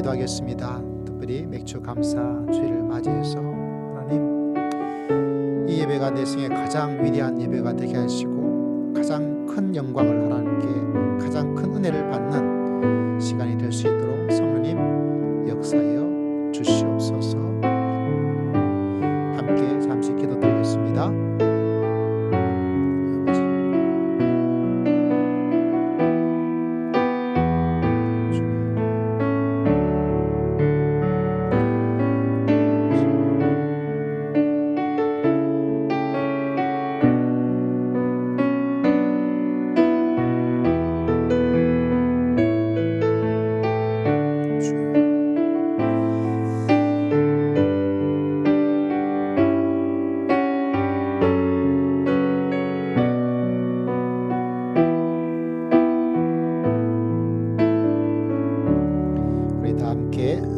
기도하겠습니다. 특별히 맥주 감사 주일을 맞이해서 하나님, 이 예배가 내 생에 가장 위대한 예배가 되게 하시고 가장 큰 영광을 하나님께, 가장 큰 은혜를 받는 시간이 될 수 있도록 성령님 역사하여 주시옵소서. 함께 잠시 기도드리겠습니다.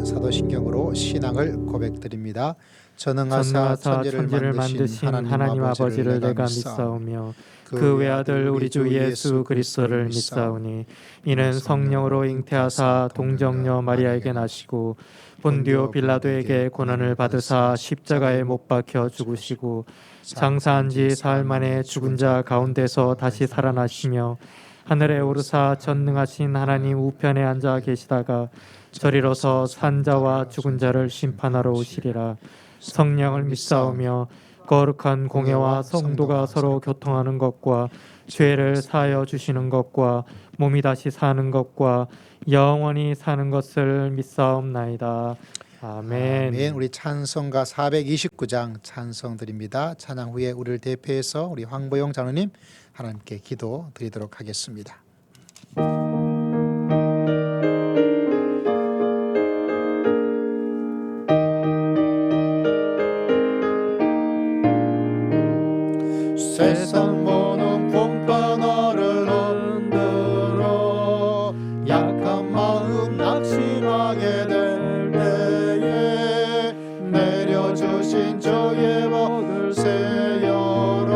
사도신경으로 신앙을 고백드립니다. 전능하사 천지를 만드신 하나님 아버지를 내가 믿사오며 그 외아들 우리 주 예수 그리스도를 믿사오니 이는 성령으로 잉태하사 동정녀 마리아에게 나시고 본디오 빌라도에게 고난을 받으사 십자가에 못 박혀 죽으시고 장사한 지 사흘 만에 죽은 자 가운데서 다시 살아나시며 하늘에 오르사 전능하신 하나님 우편에 앉아 계시다가 저리로서 산자와 죽은 자를 심판하러 오시리라. 성령을 믿사오며 거룩한 공회와 성도가 서로 교통하는 것과 죄를 사하여 주시는 것과 몸이 다시 사는 것과 영원히 사는 것을 믿사옵나이다. 아멘. 아멘. 우리 찬송가 429장 찬송 드립니다. 찬양 후에 우리를 대표해서 우리 황보영 장로님 하나님께 기도 드리도록 하겠습니다. 세상 모든 풍파너를 흔들어 약한 마음 낙심하게 될 때에 내려주신 주의 복을 세여라.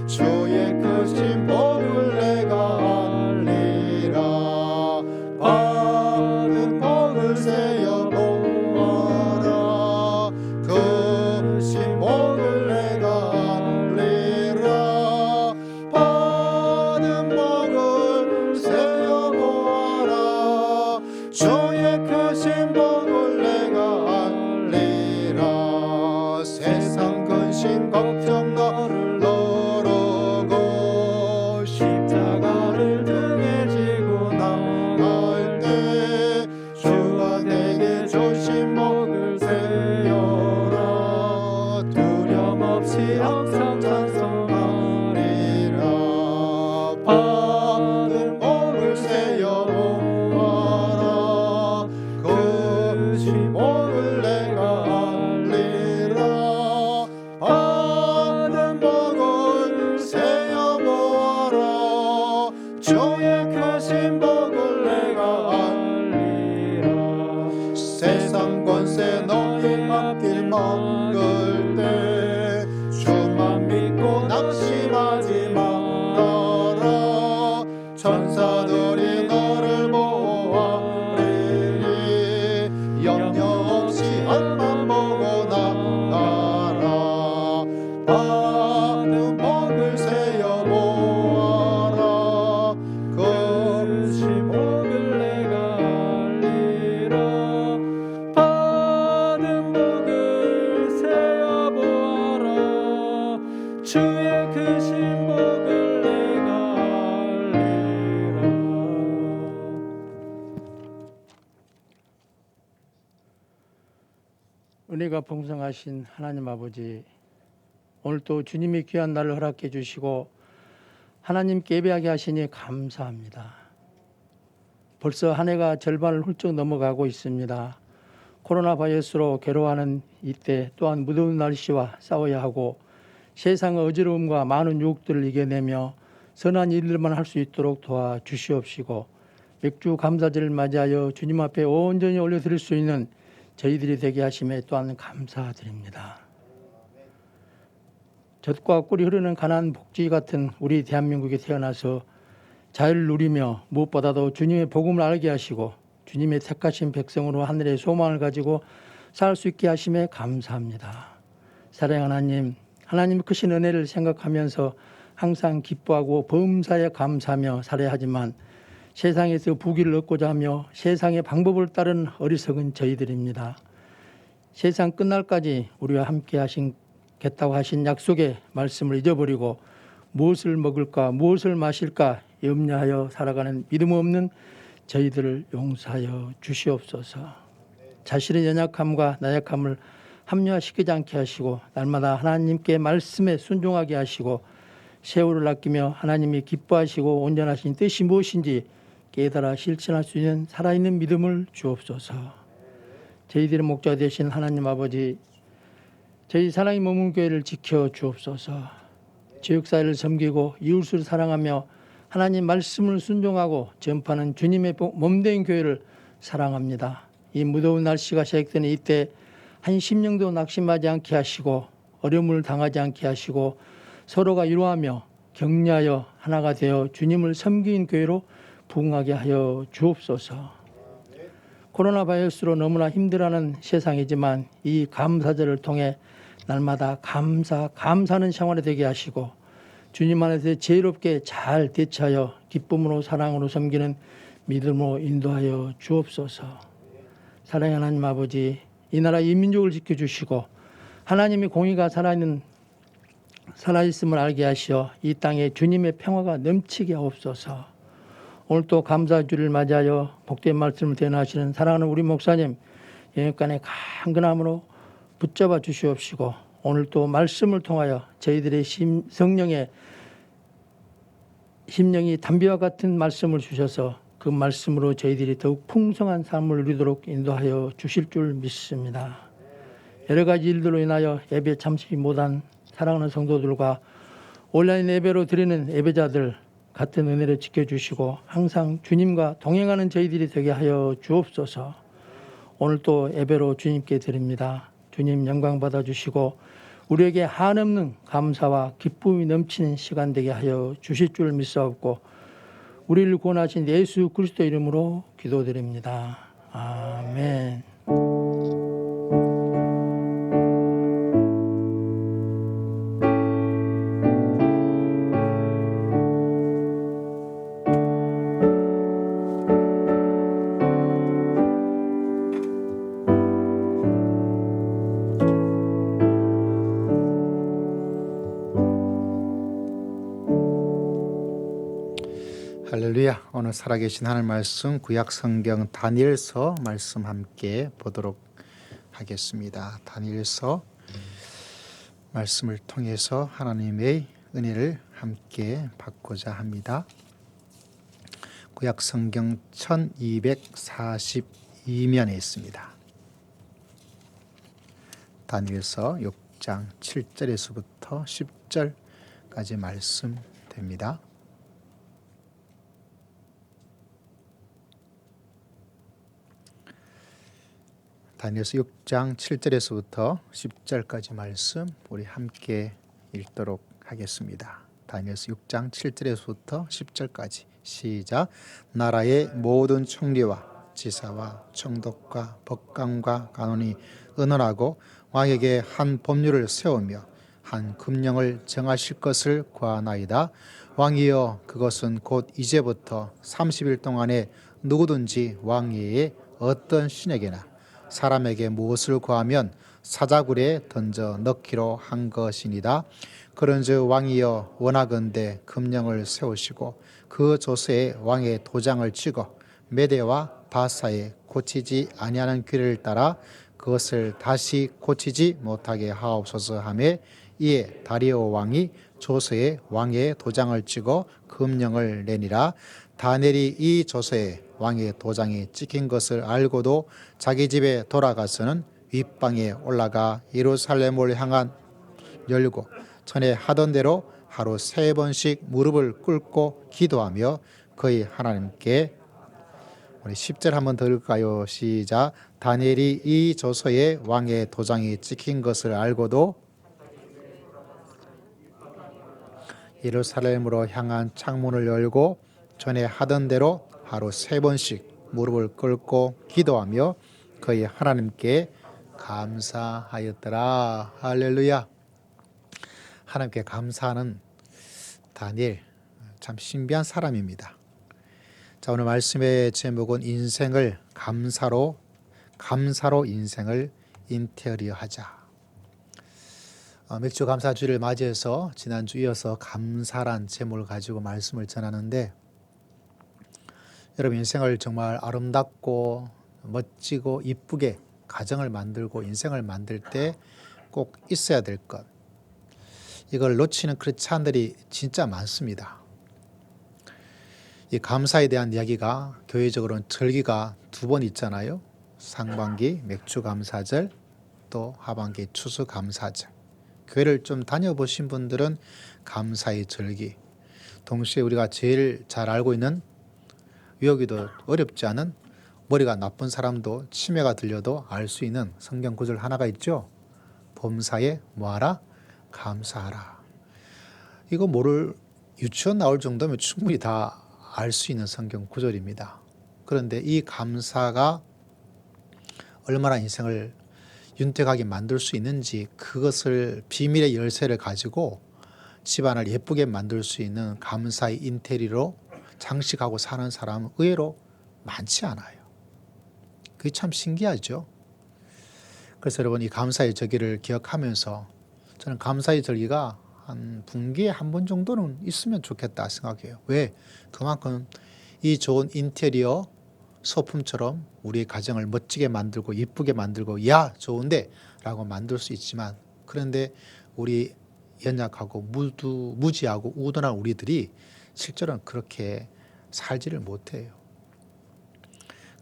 주의 크신 복을 내가 알리라. 받은 복을 세여 보아라. 크신 복을 내가 주의 크신 복을 내가 알리라. 세상 근심 걱정 너를 너르고 십자가를 등에 지고 나갈 때 주가 내게 주신 복을 세여라. 두려움 없이 항상 찬송하리라. 받은 복을 세여 복을 내가 알리라. 받은 복을 세어 보아라. 주의 크신 복을 내가 알리라. 세상 권세 너희 앞길 막을 때 주만 믿고 낙심하지 말아라. 천사들이 너를 보호하리니 염려 없이 앞만 보고 나가라. 받은 복을 세어 보아라. 크신 복을 내가 알리라. 받은 복을 세어 보아라. 주의 크신 복을 내가 알리라. 은혜가 풍성하신 하나님 아버지, 오늘 또 주님의 귀한 날을 허락해 주시고 하나님께 예배하게 하시니 감사합니다. 벌써 한 해가 절반을 훌쩍 넘어가고 있습니다. 코로나 바이러스로 괴로워하는 이때 또한 무더운 날씨와 싸워야 하고 세상의 어지러움과 많은 유혹들을 이겨내며 선한 일들만 할 수 있도록 도와주시옵시고 맥주 감사절을 맞이하여 주님 앞에 온전히 올려드릴 수 있는 저희들이 되게 하심에 또한 감사드립니다. 젖과 꿀이 흐르는 가나안 복지 같은 우리 대한민국에 태어나서 자유를 누리며 무엇보다도 주님의 복음을 알게 하시고 주님의 택하신 백성으로 하늘의 소망을 가지고 살 수 있게 하심에 감사합니다. 사랑하는 하나님, 하나님의 크신 은혜를 생각하면서 항상 기뻐하고 범사에 감사하며 살아야 하지만 세상에서 부귀를 얻고자 하며 세상의 방법을 따른 어리석은 저희들입니다. 세상 끝날까지 우리와 함께 하시겠다고 하신 약속의 말씀을 잊어버리고 무엇을 먹을까 무엇을 마실까 염려하여 살아가는 믿음 없는 저희들을 용서하여 주시옵소서. 자신의 연약함과 나약함을 합리화시키지 않게 하시고 날마다 하나님께 말씀에 순종하게 하시고 세월을 아끼며 하나님이 기뻐하시고 온전하신 뜻이 무엇인지 깨달아 실천할 수 있는 살아있는 믿음을 주옵소서. 저희들의 목자 되신 하나님 아버지, 저희 사랑이 머문 교회를 지켜 주옵소서. 지역사회를 섬기고 이웃을 사랑하며 하나님 말씀을 순종하고 전파하는 주님의 몸된 교회를 사랑합니다. 이 무더운 날씨가 시작되는 이때 한 심령도 낙심하지 않게 하시고 어려움을 당하지 않게 하시고 서로가 위로하며 격려하여 하나가 되어 주님을 섬기는 교회로 부흥하게 하여 주옵소서. 코로나 바이러스로 너무나 힘들어하는 세상이지만 이 감사절을 통해 날마다 감사하는 생활이 되게 하시고 주님 안에서 지혜롭게 잘 대처하여 기쁨으로 사랑으로 섬기는 믿음으로 인도하여 주옵소서. 사랑하는 하나님 아버지, 이 나라 이 민족을 지켜주시고 하나님이 공의가 살아있음을 알게 하시어 이 땅에 주님의 평화가 넘치게 하옵소서. 오늘 또 감사주를 맞이하여 복된 말씀을 대언하시는 사랑하는 우리 목사님 영역간의 강건함으로 붙잡아 주시옵시고, 오늘 또 말씀을 통하여 저희들의 성령의 심령이 담비와 같은 말씀을 주셔서 그 말씀으로 저희들이 더욱 풍성한 삶을 누리도록 인도하여 주실 줄 믿습니다. 여러 가지 일들로 인하여 예배 참석이 못한 사랑하는 성도들과 온라인 예배로 드리는 예배자들 같은 은혜를 지켜주시고 항상 주님과 동행하는 저희들이 되게 하여 주옵소서. 오늘 또 예배로 주님께 드립니다. 주님 영광 받아주시고 우리에게 한없는 감사와 기쁨이 넘치는 시간 되게 하여 주실 줄 믿사옵고 우리를 구원하신 예수 그리스도 이름으로 기도드립니다. 아멘. 할렐루야. 오늘 살아계신 하나님 말씀 구약 성경 다니엘서 말씀 함께 보도록 하겠습니다. 다니엘서 말씀을 통해서 하나님의 은혜를 함께 받고자 합니다. 구약 성경 1242면에 있습니다. 다니엘서 6장 7절에서부터 10절까지 말씀됩니다. 다니엘서 6장 7절에서부터 10절까지 말씀 우리 함께 읽도록 하겠습니다. 다니엘서 6장 7절에서부터 10절까지 시작. 나라의 모든 총리와 지사와 총독과 법관과 간원이 의논하고 왕에게 한 법률을 세우며 한 금령을 정하실 것을 구하나이다. 왕이여, 그것은 곧 이제부터 30일 동안에 누구든지 왕 외에 어떤 신에게나 사람에게 무엇을 구하면 사자굴에 던져 넣기로 한 것이니라. 그런즉 왕이여, 원하건대 금령을 세우시고 그 조서에 왕의 도장을 찍어 메대와 바사에 고치지 아니하는 규례를 따라 그것을 다시 고치지 못하게 하옵소서 하매, 이에 다리오 왕이 조서에 왕의 도장을 찍어 금령을 내니라. 다니엘이 이 조서에 왕의 도장이 찍힌 것을 알고도 자기 집에 돌아가서는 윗방에 올라가 예루살렘을 향한 열고 전에 하던 대로 하루 3번씩 무릎을 꿇고 기도하며 거의 하나님께, 우리 10절 한번 더 읽을까요? 시작. 다니엘이 이 조서에 왕의 도장이 찍힌 것을 알고도 예루살렘으로 향한 창문을 열고 전에 하던 대로 하루 3번씩 무릎을 꿇고 기도하며 거의 하나님께 감사하였더라. 할렐루야. 하나님께 감사하는 다니엘, 참 신비한 사람입니다. 자, 오늘 말씀의 제목은 인생을 감사로 인생을 인테리어 하자. 맥주 감사주를 맞이해서 지난주 이어서 감사란 제목을 가지고 말씀을 전하는데, 여러분 인생을 정말 아름답고 멋지고 이쁘게 가정을 만들고 인생을 만들 때 꼭 있어야 될 것, 이걸 놓치는 크리스찬들이 진짜 많습니다. 이 감사에 대한 이야기가 교회적으로는 절기가 2번 있잖아요. 상반기 맥주 감사절, 또 하반기 추수 감사절. 교회를 좀 다녀보신 분들은 감사의 절기, 동시에 우리가 제일 잘 알고 있는, 외우기도 어렵지 않은, 머리가 나쁜 사람도 치매가 들려도 알 수 있는 성경 구절 하나가 있죠. 범사에 뭐하라? 감사하라. 이거 모를, 유치원 나올 정도면 충분히 다 알 수 있는 성경 구절입니다. 그런데 이 감사가 얼마나 인생을 윤택하게 만들 수 있는지, 그것을 비밀의 열쇠를 가지고 집안을 예쁘게 만들 수 있는 감사의 인테리어로 장식하고 사는 사람은 의외로 많지 않아요. 그게 참 신기하죠. 그래서 여러분 이 감사의 절기를 기억하면서 저는 감사의 절기가 한 분기에 한 번 정도는 있으면 좋겠다 생각해요. 왜? 그만큼 이 좋은 인테리어 소품처럼 우리 가정을 멋지게 만들고 이쁘게 만들고 야 좋은데 라고 만들 수 있지만, 그런데 우리 연약하고 무지하고 우둔한 우리들이 실제로는 그렇게 살지를 못해요.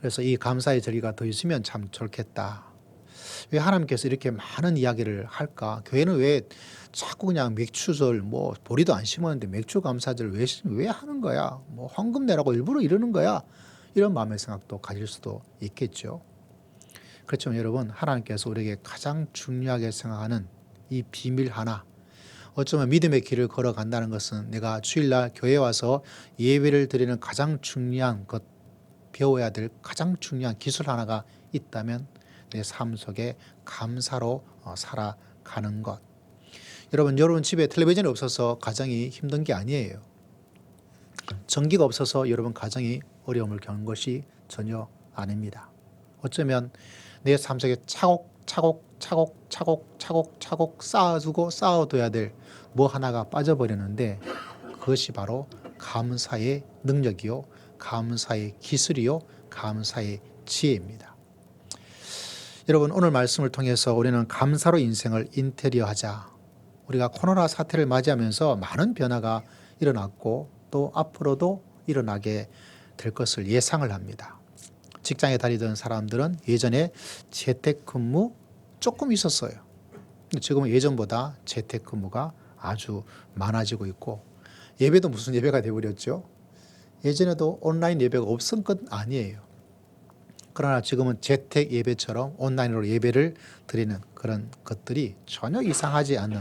그래서 이 감사의 절기가 더 있으면 참 좋겠다. 왜 하나님께서 이렇게 많은 이야기를 할까? 교회는 왜 자꾸 그냥 맥주절 뭐 보리도 안 심었는데 맥주 감사절 왜 하는 거야? 뭐 헌금 내라고 일부러 이러는 거야? 이런 마음의 생각도 가질 수도 있겠죠. 그렇지만 여러분, 하나님께서 우리에게 가장 중요하게 생각하는 이 비밀 하나, 어쩌면 믿음의 길을 걸어간다는 것은 내가 주일날 교회에 와서 예배를 드리는 가장 중요한 것, 배워야 될 가장 중요한 기술 하나가 있다면 내 삶 속에 감사로 살아가는 것. 여러분 집에 텔레비전이 없어서 가정이 힘든 게 아니에요. 전기가 없어서 여러분 가정이 어려움을 겪는 것이 전혀 아닙니다. 어쩌면 내 삶 속에 차곡차곡 쌓아두고 쌓아둬야 될 뭐 하나가 빠져버리는데, 그것이 바로 감사의 능력이요, 감사의 기술이요, 감사의 지혜입니다. 여러분, 오늘 말씀을 통해서 우리는 감사로 인생을 인테리어하자. 우리가 코로나 사태를 맞이하면서 많은 변화가 일어났고 또 앞으로도 일어나게 될 것을 예상을 합니다. 직장에 다니던 사람들은 예전에 재택근무 조금 있었어요. 지금은 예전보다 재택근무가 아주 많아지고 있고, 예배도 무슨 예배가 되어버렸죠. 예전에도 온라인 예배가 없은 건 아니에요. 그러나 지금은 재택 예배처럼 온라인으로 예배를 드리는 그런 것들이 전혀 이상하지 않는,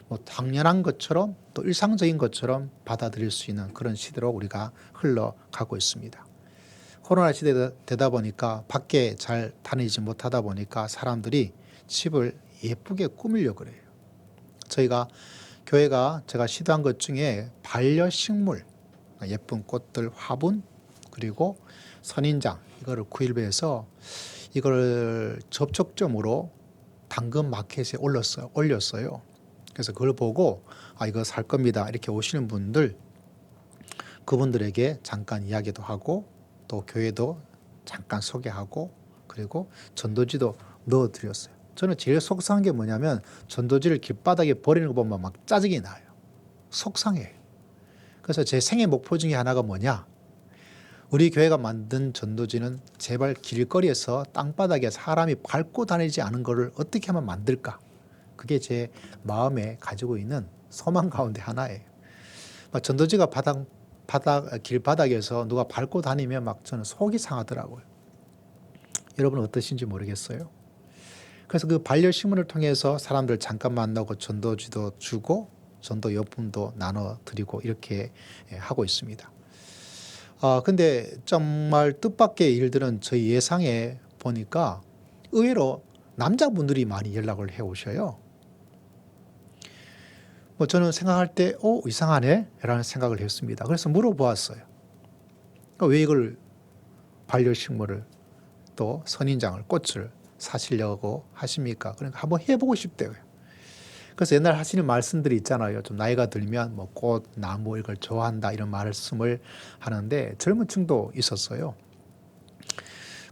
뭐 당연한 것처럼 또 일상적인 것처럼 받아들일 수 있는 그런 시대로 우리가 흘러가고 있습니다. 코로나 시대가 되다 보니까 밖에 잘 다니지 못하다 보니까 사람들이 집을 예쁘게 꾸미려고 그래요. 교회가 제가 시도한 것 중에 반려식물, 예쁜 꽃들, 화분, 그리고 선인장, 이거를 구입해서 이걸 접촉점으로 당근 마켓에 올렸어요. 그래서 그걸 보고 이거 살 겁니다 이렇게 오시는 분들, 그분들에게 잠깐 이야기도 하고 또 교회도 잠깐 소개하고 그리고 전도지도 넣어드렸어요. 저는 제일 속상한 게 뭐냐면 전도지를 길바닥에 버리는 거 보면 막 짜증이 나요. 속상해요. 그래서 제 생애 목표 중에 하나가 뭐냐, 우리 교회가 만든 전도지는 제발 길거리에서 땅바닥에 사람이 밟고 다니지 않은 것을 어떻게 하면 만들까, 그게 제 마음에 가지고 있는 소망 가운데 하나예요. 전도지가 길바닥에서 누가 밟고 다니면 막 저는 속이 상하더라고요. 여러분은 어떠신지 모르겠어요. 그래서 그 반려식물을 통해서 사람들 잠깐 만나고 전도지도 주고 전도용품도 나눠드리고 이렇게 하고 있습니다. 근데 정말 뜻밖의 일들은 저희 예상에 보니까 의외로 남자분들이 많이 연락을 해 오셔요. 저는 생각할 때 이상하네 라는 생각을 했습니다. 그래서 물어보았어요. 왜 이걸 반려식물을 또 선인장을, 꽃을 사시려고 하십니까? 그러니까 한번 해보고 싶대요. 그래서 옛날 하시는 말씀들이 있잖아요. 좀 나이가 들면 뭐 꽃, 나무 이걸 좋아한다 이런 말씀을 하는데 젊은 층도 있었어요.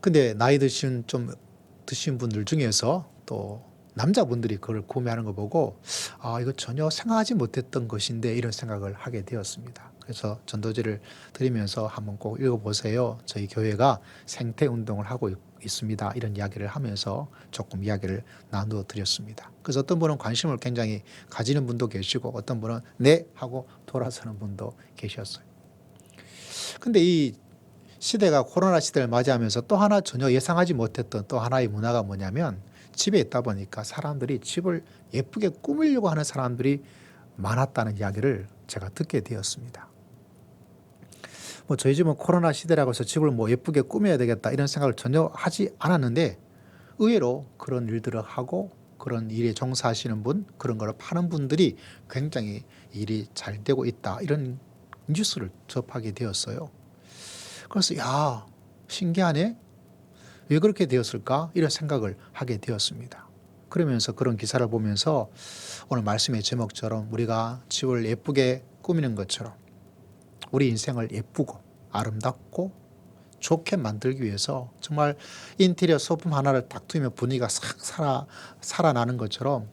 근데 나이 드신 분들 중에서 또 남자분들이 그걸 구매하는 거 보고 이거 전혀 생각하지 못했던 것인데 이런 생각을 하게 되었습니다. 그래서 전도지를 드리면서 한번 꼭 읽어보세요. 저희 교회가 생태운동을 하고 있습니다. 이런 이야기를 하면서 조금 이야기를 나누어 드렸습니다. 그래서 어떤 분은 관심을 굉장히 가지는 분도 계시고 어떤 분은 네 하고 돌아서는 분도 계셨어요. 근데 이 시대가 코로나 시대를 맞이하면서 또 하나 전혀 예상하지 못했던 또 하나의 문화가 뭐냐면, 집에 있다 보니까 사람들이 집을 예쁘게 꾸미려고 하는 사람들이 많았다는 이야기를 제가 듣게 되었습니다. 저희 집은 코로나 시대라고 해서 집을 예쁘게 꾸며야 되겠다 이런 생각을 전혀 하지 않았는데, 의외로 그런 일들을 하고 그런 일에 종사하시는 분, 그런 걸 파는 분들이 굉장히 일이 잘 되고 있다 이런 뉴스를 접하게 되었어요. 그래서 신기하네. 왜 그렇게 되었을까? 이런 생각을 하게 되었습니다. 그러면서 그런 기사를 보면서 오늘 말씀의 제목처럼 우리가 집을 예쁘게 꾸미는 것처럼 우리 인생을 예쁘고 아름답고 좋게 만들기 위해서 정말 인테리어 소품 하나를 딱 두면 분위기가 싹 살아나는 것처럼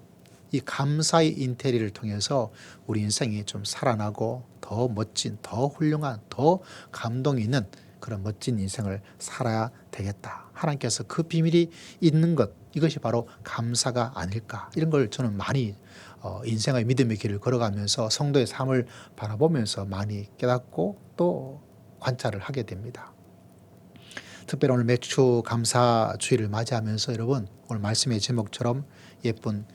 이 감사의 인테리어를 통해서 우리 인생이 좀 살아나고 더 멋진, 더 훌륭한, 더 감동이 있는 그런 멋진 인생을 살아야 되겠다. 하나님께서 그 비밀이 있는 것, 이것이 바로 감사가 아닐까. 이런 걸 저는 많이 인생의 믿음의 길을 걸어가면서 성도의 삶을 바라보면서 많이 깨닫고 또 관찰을 하게 됩니다. 특별히 오늘 매주 감사 주일을 맞이하면서 여러분 오늘 말씀의 제목처럼 예쁜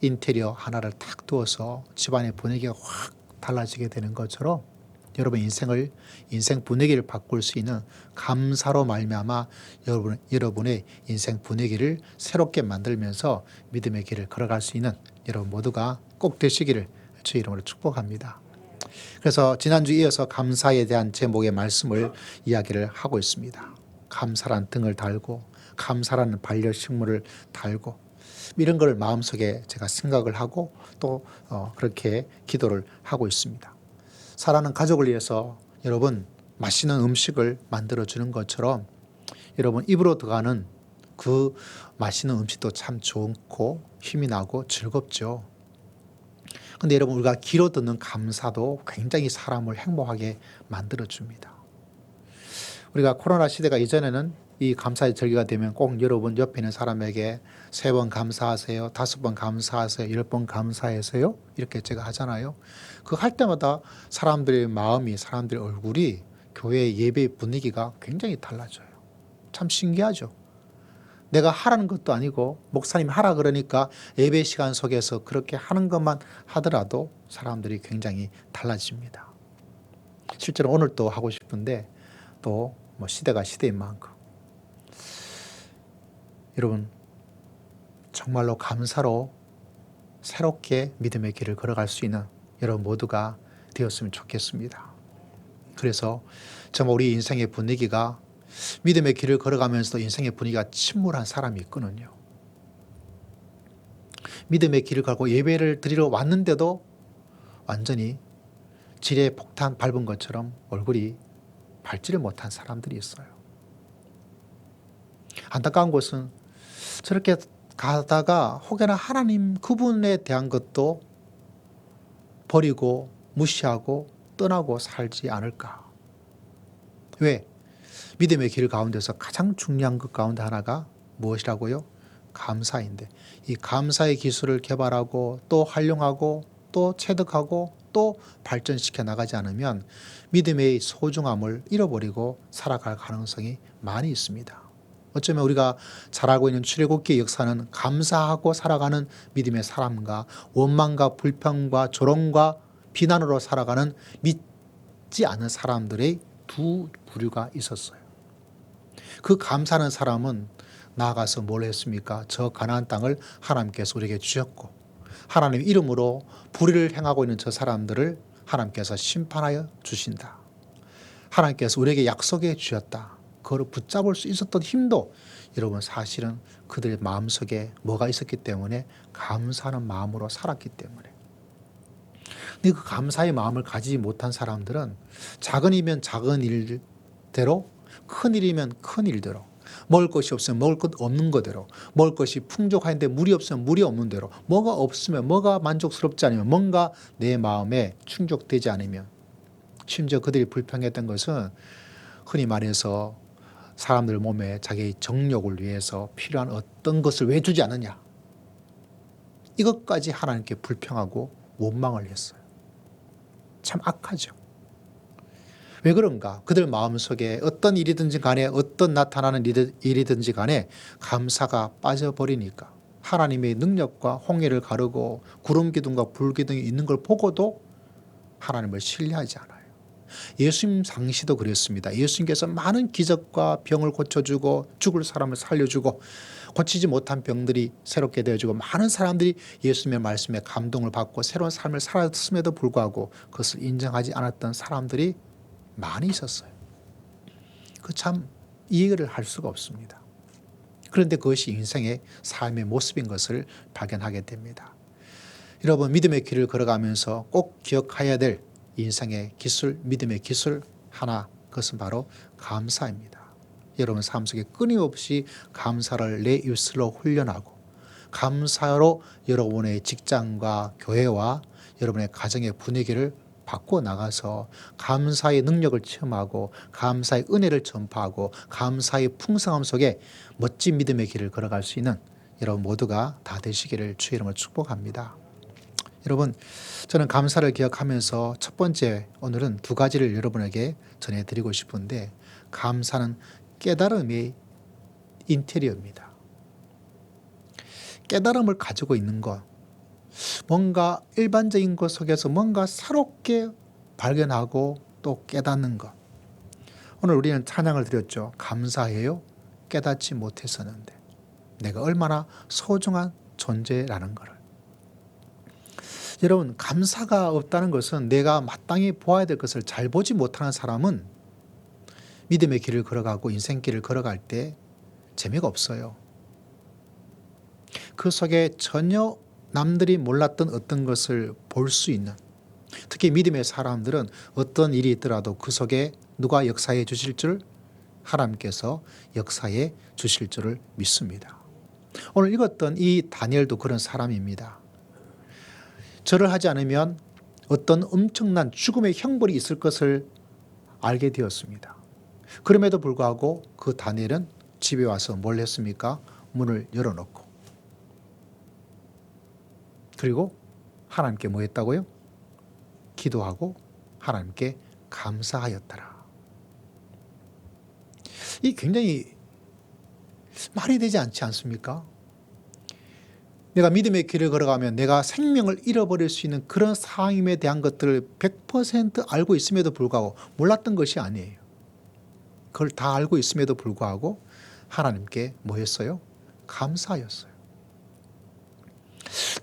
인테리어 하나를 탁 두어서 집안의 분위기가 확 달라지게 되는 것처럼 여러분 인생 분위기를 바꿀 수 있는 감사로 말미암아 여러분의 인생 분위기를 새롭게 만들면서 믿음의 길을 걸어갈 수 있는 여러분 모두가 꼭 되시기를 주의 이름으로 축복합니다. 그래서 지난주 이어서 감사에 대한 제목의 말씀을 이야기를 하고 있습니다. 감사란 등을 달고 감사라는 반려식물을 달고 이런 걸 마음속에 제가 생각을 하고 또 그렇게 기도를 하고 있습니다. 사랑하는 가족을 위해서 여러분 맛있는 음식을 만들어주는 것처럼 여러분 입으로 들어가는 그 맛있는 음식도 참 좋고 힘이 나고 즐겁죠. 근데 여러분 우리가 귀로 듣는 감사도 굉장히 사람을 행복하게 만들어줍니다. 우리가 코로나 시대가 이전에는 이 감사의 절기가 되면 꼭 여러분 옆에 있는 사람에게 3번 감사하세요, 5번 감사하세요, 10번 감사하세요 이렇게 제가 하잖아요. 그 할 때마다 사람들의 마음이 사람들의 얼굴이 교회 예배 분위기가 굉장히 달라져요. 참 신기하죠. 내가 하라는 것도 아니고 목사님이 하라 그러니까 예배 시간 속에서 그렇게 하는 것만 하더라도 사람들이 굉장히 달라집니다. 실제로 오늘 또 하고 싶은데 또 시대가 시대인 만큼 여러분 정말로 감사로 새롭게 믿음의 길을 걸어갈 수 있는 여러분 모두가 되었으면 좋겠습니다. 그래서 정말 우리 인생의 분위기가 믿음의 길을 걸어가면서도 인생의 분위기가 침몰한 사람이 있거든요. 믿음의 길을 걸고 예배를 드리러 왔는데도 완전히 지뢰 폭탄 밟은 것처럼 얼굴이 밝지를 못한 사람들이 있어요. 안타까운 것은 저렇게 가다가 혹여나 하나님 그분에 대한 것도 버리고 무시하고 떠나고 살지 않을까. 왜? 믿음의 길 가운데서 가장 중요한 것 가운데 하나가 무엇이라고요? 감사인데 이 감사의 기술을 개발하고 또 활용하고 또 체득하고 또 발전시켜 나가지 않으면 믿음의 소중함을 잃어버리고 살아갈 가능성이 많이 있습니다. 어쩌면 우리가 잘 알고 있는 출애굽기의 역사는 감사하고 살아가는 믿음의 사람과 원망과 불평과 조롱과 비난으로 살아가는 믿지 않는 사람들의 두 부류가 있었어요. 그 감사하는 사람은 나아가서 뭘 했습니까? 저 가나안 땅을 하나님께서 우리에게 주셨고 하나님 이름으로 불의를 행하고 있는 저 사람들을 하나님께서 심판하여 주신다. 하나님께서 우리에게 약속해 주셨다. 그걸 붙잡을 수 있었던 힘도 여러분 사실은 그들의 마음속에 뭐가 있었기 때문에 감사하는 마음으로 살았기 때문에. 근데 그 감사의 마음을 가지지 못한 사람들은 작은 일이면 작은 일대로 큰 일이면 큰 일대로 먹을 것이 없으면 먹을 것 없는 거대로 먹을 것이 풍족한데 물이 없으면 물이 없는 대로 뭐가 없으면 뭐가 만족스럽지 않으면 뭔가 내 마음에 충족되지 않으면 심지어 그들이 불평했던 것은 흔히 말해서 사람들 몸에 자기의 정욕을 위해서 필요한 어떤 것을 왜 주지 않느냐 이것까지 하나님께 불평하고 원망을 했어요. 참 악하죠. 왜 그런가? 그들 마음속에 어떤 일이든지 간에 어떤 나타나는 일이든지 간에 감사가 빠져버리니까 하나님의 능력과 홍해를 가르고 구름 기둥과 불 기둥이 있는 걸 보고도 하나님을 신뢰하지 않아요. 예수님 당시도 그랬습니다. 예수님께서 많은 기적과 병을 고쳐주고 죽을 사람을 살려주고 고치지 못한 병들이 새롭게 되어지고 많은 사람들이 예수님의 말씀에 감동을 받고 새로운 삶을 살았음에도 불구하고 그것을 인정하지 않았던 사람들이 많이 있었어요. 그 참 이해를 할 수가 없습니다. 그런데 그것이 인생의 삶의 모습인 것을 발견하게 됩니다. 여러분, 믿음의 길을 걸어가면서 꼭 기억해야 될 인생의 기술, 믿음의 기술 하나, 그것은 바로 감사입니다. 여러분 삶 속에 끊임없이 감사를 내 입술로 훈련하고, 감사로 여러분의 직장과 교회와 여러분의 가정의 분위기를 바꾸어 나가서 감사의 능력을 체험하고, 감사의 은혜를 전파하고, 감사의 풍성함 속에 멋진 믿음의 길을 걸어갈 수 있는 여러분 모두가 다 되시기를 주의 이름으로 축복합니다. 여러분, 저는 감사를 기억하면서 첫 번째, 오늘은 두 가지를 여러분에게 전해드리고 싶은데, 감사는 깨달음의 인테리어입니다. 깨달음을 가지고 있는 것, 뭔가 일반적인 것 속에서 뭔가 새롭게 발견하고 또 깨닫는 것. 오늘 우리는 찬양을 드렸죠. 감사해요. 깨닫지 못했었는데 내가 얼마나 소중한 존재라는 것을. 여러분, 감사가 없다는 것은 내가 마땅히 보아야 될 것을 잘 보지 못하는 사람은 믿음의 길을 걸어가고 인생길을 걸어갈 때 재미가 없어요. 그 속에 전혀 남들이 몰랐던 어떤 것을 볼 수 있는, 특히 믿음의 사람들은 어떤 일이 있더라도 그 속에 누가 역사해 주실 줄, 하나님께서 역사해 주실 줄을 믿습니다. 오늘 읽었던 이 다니엘도 그런 사람입니다. 절을 하지 않으면 어떤 엄청난 죽음의 형벌이 있을 것을 알게 되었습니다. 그럼에도 불구하고 그 다니엘은 집에 와서 뭘 했습니까? 문을 열어놓고, 그리고 하나님께 뭐 했다고요? 기도하고 하나님께 감사하였더라. 이 굉장히 말이 되지 않지 않습니까? 내가 믿음의 길을 걸어가면 내가 생명을 잃어버릴 수 있는 그런 상황임에 대한 것들을 100% 알고 있음에도 불구하고, 몰랐던 것이 아니에요. 그걸 다 알고 있음에도 불구하고 하나님께 뭐 했어요? 감사하였어요.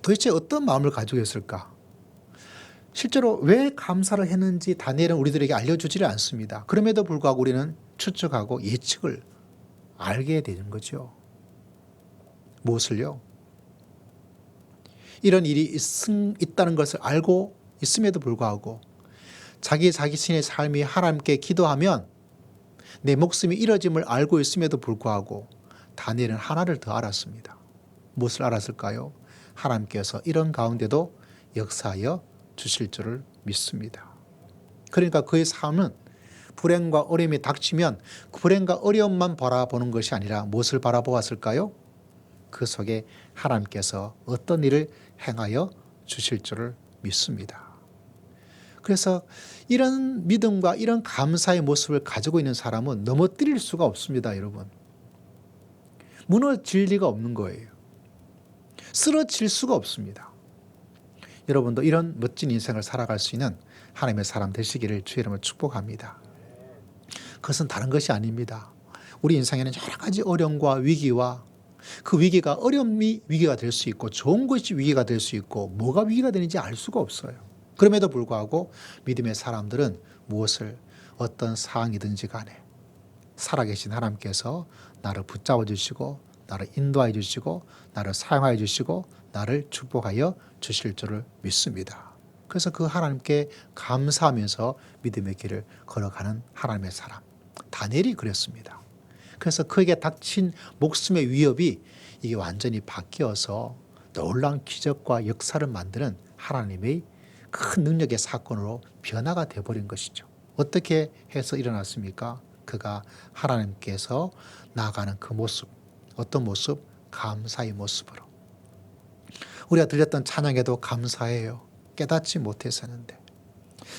도대체 어떤 마음을 가지고 있을까? 실제로 왜 감사를 했는지 다니엘은 우리들에게 알려주지를 않습니다. 그럼에도 불구하고 우리는 추측하고 예측을 알게 되는 거죠. 무엇을요? 이런 일이 있다는 것을 알고 있음에도 불구하고 자기 자신의 삶이 하나님께 기도하면 내 목숨이 이뤄짐을 알고 있음에도 불구하고 다니엘은 하나를 더 알았습니다. 무엇을 알았을까요? 하나님께서 이런 가운데도 역사하여 주실 줄을 믿습니다. 그러니까 그의 삶은 불행과 어려움이 닥치면 그 불행과 어려움만 바라보는 것이 아니라 무엇을 바라보았을까요? 그 속에 하나님께서 어떤 일을 행하여 주실 줄을 믿습니다. 그래서 이런 믿음과 이런 감사의 모습을 가지고 있는 사람은 넘어뜨릴 수가 없습니다, 여러분. 무너질 리가 없는 거예요. 쓰러질 수가 없습니다. 여러분도 이런 멋진 인생을 살아갈 수 있는 하나님의 사람 되시기를 주의 이름으로 축복합니다. 그것은 다른 것이 아닙니다. 우리 인생에는 여러 가지 어려움과 위기와 그 위기가 어려움이 위기가 될 수 있고 좋은 것이 위기가 될 수 있고 뭐가 위기가 되는지 알 수가 없어요. 그럼에도 불구하고 믿음의 사람들은 무엇을 어떤 상황이든지 간에 살아계신 하나님께서 나를 붙잡아 주시고 나를 인도하여 주시고 나를 사용하여 주시고 나를 축복하여 주실 줄을 믿습니다. 그래서 그 하나님께 감사하면서 믿음의 길을 걸어가는 하나님의 사람 다니엘이 그랬습니다. 그래서 그에게 닥친 목숨의 위협이 이게 완전히 바뀌어서 놀라운 기적과 역사를 만드는 하나님의 큰 능력의 사건으로 변화가 되어버린 것이죠. 어떻게 해서 일어났습니까? 그가 하나님께서 나아가는 그 모습, 어떤 모습? 감사의 모습으로. 우리가 들렸던 찬양에도 감사해요. 깨닫지 못했었는데.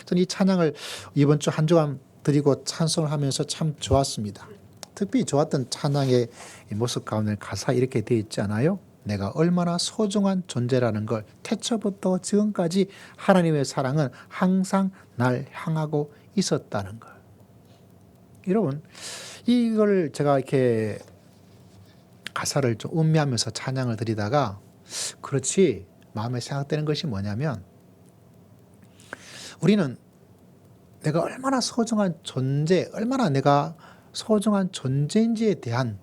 저는 이 찬양을 이번 주 한 주간 드리고 찬송을 하면서 참 좋았습니다. 특별히 좋았던 찬양의 모습 가운데 가사 이렇게 되어 있지 않아요? 내가 얼마나 소중한 존재라는 걸 태초부터 지금까지 하나님의 사랑은 항상 날 향하고 있었다는 걸. 여러분, 이걸 제가 이렇게 가사를 좀 음미하면서 찬양을 드리다가 그렇지 마음에 생각되는 것이 뭐냐면 우리는 내가 얼마나 소중한 존재, 얼마나 내가 소중한 존재인지에 대한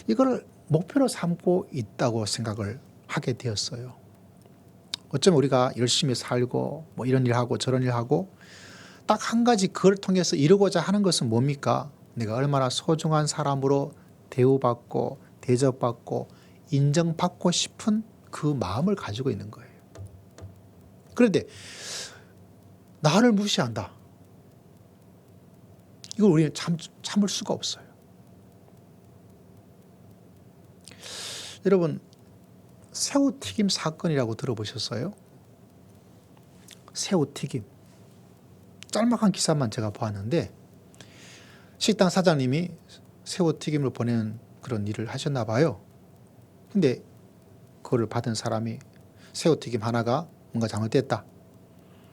이걸 목표로 삼고 있다고 생각을 하게 되었어요. 어쩌면 우리가 열심히 살고 뭐 이런 일 하고 저런 일 하고 딱 한 가지 그걸 통해서 이루고자 하는 것은 뭡니까? 내가 얼마나 소중한 사람으로 대우받고 대접받고 인정받고 싶은 그 마음을 가지고 있는 거예요. 그런데 나를 무시한다. 이걸 우리는 참을 수가 없어요. 여러분, 새우튀김 사건이라고 들어보셨어요? 새우튀김. 짤막한 기사만 제가 보았는데 식당 사장님이 새우튀김을 보내는 그런 일을 하셨나 봐요. 근데 그걸 받은 사람이 새우튀김 하나가 뭔가 잘못됐다.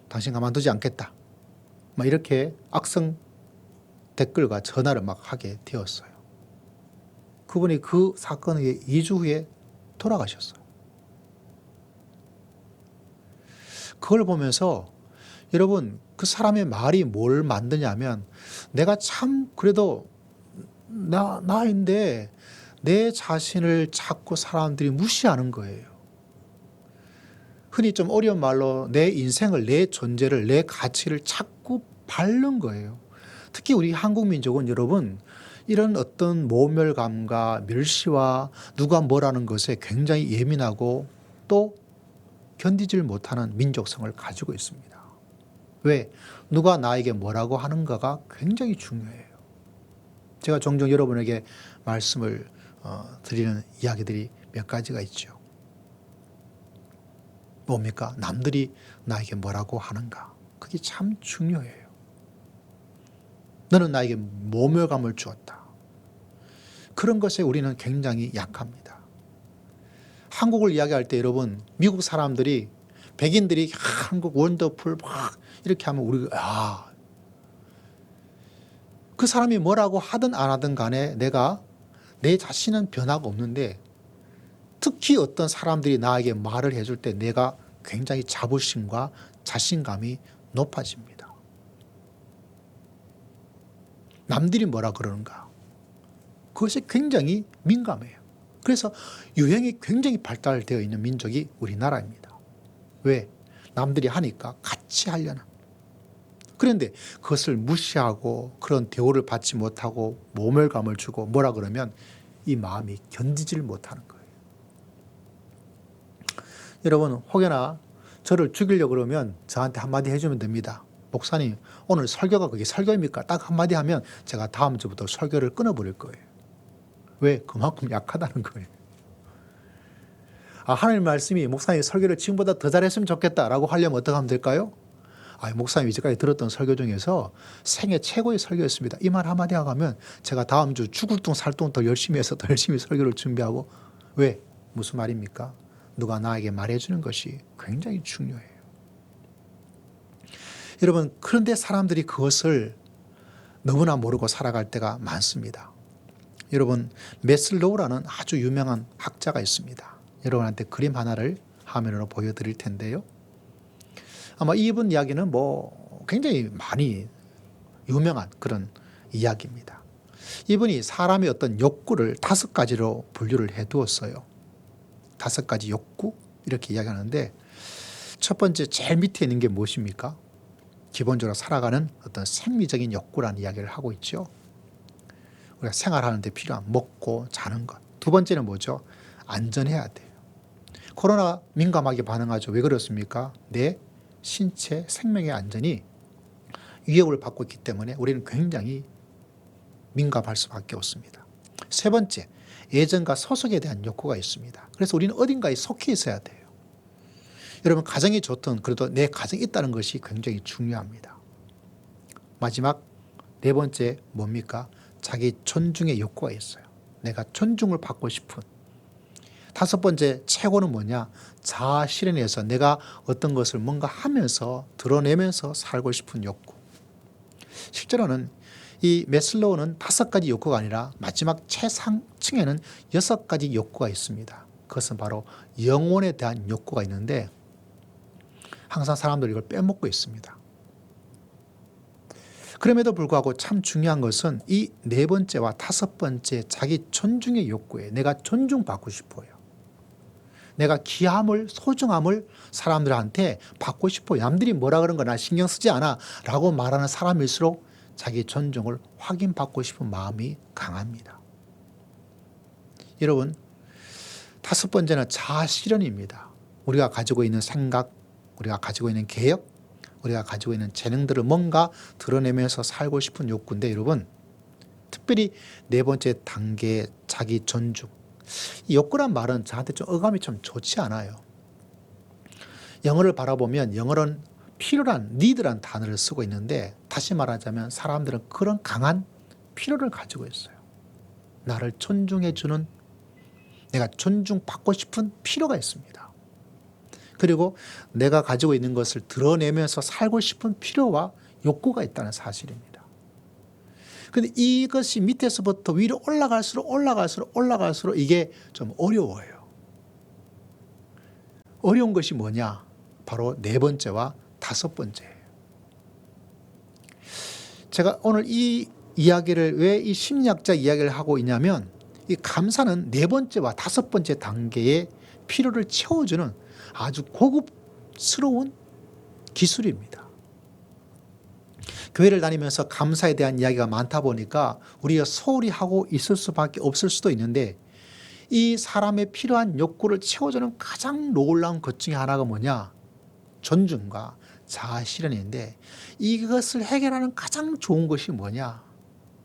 당신 가만두지 않겠다. 막 이렇게 악성 댓글과 전화를 막 하게 되었어요. 그분이 그 사건 후에 2주 후에 돌아가셨어요. 그걸 보면서 여러분, 그 사람의 말이 뭘 만드냐면 내가 참 그래도 나인데 내 자신을 자꾸 사람들이 무시하는 거예요. 흔히 좀 어려운 말로 내 인생을, 내 존재를, 내 가치를 자꾸 밟는 거예요. 특히 우리 한국 민족은 여러분 이런 어떤 모멸감과 멸시와 누가 뭐라는 것에 굉장히 예민하고 또 견디질 못하는 민족성을 가지고 있습니다. 왜? 누가 나에게 뭐라고 하는가가 굉장히 중요해요. 제가 종종 여러분에게 말씀을 드리는 이야기들이 몇 가지가 있죠. 뭡니까? 남들이 나에게 뭐라고 하는가. 그게 참 중요해요. 너는 나에게 모멸감을 주었다. 그런 것에 우리는 굉장히 약합니다. 한국을 이야기할 때 여러분, 미국 사람들이 백인들이 한국 원더풀 막 이렇게 하면 우리가 그 사람이 뭐라고 하든 안 하든 간에 내가 내 자신은 변화가 없는데 특히 어떤 사람들이 나에게 말을 해줄 때 내가 굉장히 자부심과 자신감이 높아집니다. 남들이 뭐라 그러는가. 그것이 굉장히 민감해요. 그래서 유행이 굉장히 발달되어 있는 민족이 우리나라입니다. 왜? 남들이 하니까 같이 하려는. 그런데 그것을 무시하고 그런 대우를 받지 못하고 모멸감을 주고 뭐라 그러면 이 마음이 견디질 못하는 거예요. 여러분, 혹여나 저를 죽이려고 그러면 저한테 한마디 해주면 됩니다. 목사님, 오늘 설교가 그게 설교입니까? 딱 한마디 하면 제가 다음 주부터 설교를 끊어버릴 거예요. 왜? 그만큼 약하다는 거예요. 하나님 말씀이 목사님 설교를 지금보다 더 잘했으면 좋겠다라고 하려면 어떻게 하면 될까요? 목사님 이제까지 들었던 설교 중에서 생애 최고의 설교였습니다. 이 말 한마디 하고 가면 제가 다음 주 죽을 둥 살 둥 더 열심히 해서 더 열심히 설교를 준비하고. 왜? 무슨 말입니까? 누가 나에게 말해주는 것이 굉장히 중요해요. 여러분, 그런데 사람들이 그것을 너무나 모르고 살아갈 때가 많습니다. 여러분, 매슬로우라는 아주 유명한 학자가 있습니다. 여러분한테 그림 하나를 화면으로 보여드릴 텐데요. 아마 이분 이야기는 굉장히 많이 유명한 그런 이야기입니다. 이분이 사람의 어떤 욕구를 5가지로 분류를 해두었어요. 5가지 욕구? 이렇게 이야기하는데 첫 번째 제일 밑에 있는 게 무엇입니까? 기본적으로 살아가는 어떤 생리적인 욕구라는 이야기를 하고 있죠. 우리가 생활하는 데 필요한 먹고 자는 것. 두 번째는 뭐죠? 안전해야 돼요. 코로나 민감하게 반응하죠. 왜 그렇습니까? 내 신체 생명의 안전이 위협을 받고 있기 때문에 우리는 굉장히 민감할 수밖에 없습니다. 세 번째, 애정과 소속에 대한 욕구가 있습니다. 그래서 우리는 어딘가에 속해 있어야 돼요. 여러분, 가정이 좋든 그래도 내 가정이 있다는 것이 굉장히 중요합니다. 마지막 네 번째 뭡니까? 자기 존중의 욕구가 있어요. 내가 존중을 받고 싶은. 5번째 최고는 뭐냐? 자아 실현에서 내가 어떤 것을 뭔가 하면서 드러내면서 살고 싶은 욕구. 실제로는 이 매슬로우는 5가지 욕구가 아니라 마지막 최상층에는 6가지 욕구가 있습니다. 그것은 바로 영혼에 대한 욕구가 있는데 항상 사람들이 이걸 빼먹고 있습니다. 그럼에도 불구하고 참 중요한 것은 이 네 번째와 다섯 번째 자기 존중의 욕구에 내가 존중받고 싶어요. 내가 귀함을 소중함을 사람들한테 받고 싶어. 남들이 뭐라 그런 거 나 신경 쓰지 않아 라고 말하는 사람일수록 자기 존중을 확인받고 싶은 마음이 강합니다. 여러분, 다섯 번째는 자아실현입니다. 우리가 가지고 있는 생각, 우리가 가지고 있는 계획, 우리가 가지고 있는 재능들을 뭔가 드러내면서 살고 싶은 욕구인데 여러분, 특별히 네 번째 단계의 자기 존중. 이 욕구란 말은 저한테 좀 어감이 좀 좋지 않아요. 영어를 바라보면 영어는 필요란, need란 단어를 쓰고 있는데 다시 말하자면 사람들은 그런 강한 필요를 가지고 있어요. 나를 존중해 주는, 내가 존중받고 싶은 필요가 있습니다. 그리고 내가 가지고 있는 것을 드러내면서 살고 싶은 필요와 욕구가 있다는 사실입니다. 그런데 이것이 밑에서부터 위로 올라갈수록 이게 좀 어려워요. 어려운 것이 뭐냐? 바로 네 번째와 다섯 번째예요. 제가 오늘 이 이야기를 왜 이 심리학자 이야기를 하고 있냐면 이 감사는 네 번째와 다섯 번째 단계의 필요를 채워주는 아주 고급스러운 기술입니다. 교회를 다니면서 감사에 대한 이야기가 많다 보니까 우리가 소홀히 하고 있을 수밖에 없을 수도 있는데 이 사람의 필요한 욕구를 채워주는 가장 놀라운 것 중에 하나가 뭐냐? 존중과 자아실현인데 이것을 해결하는 가장 좋은 것이 뭐냐?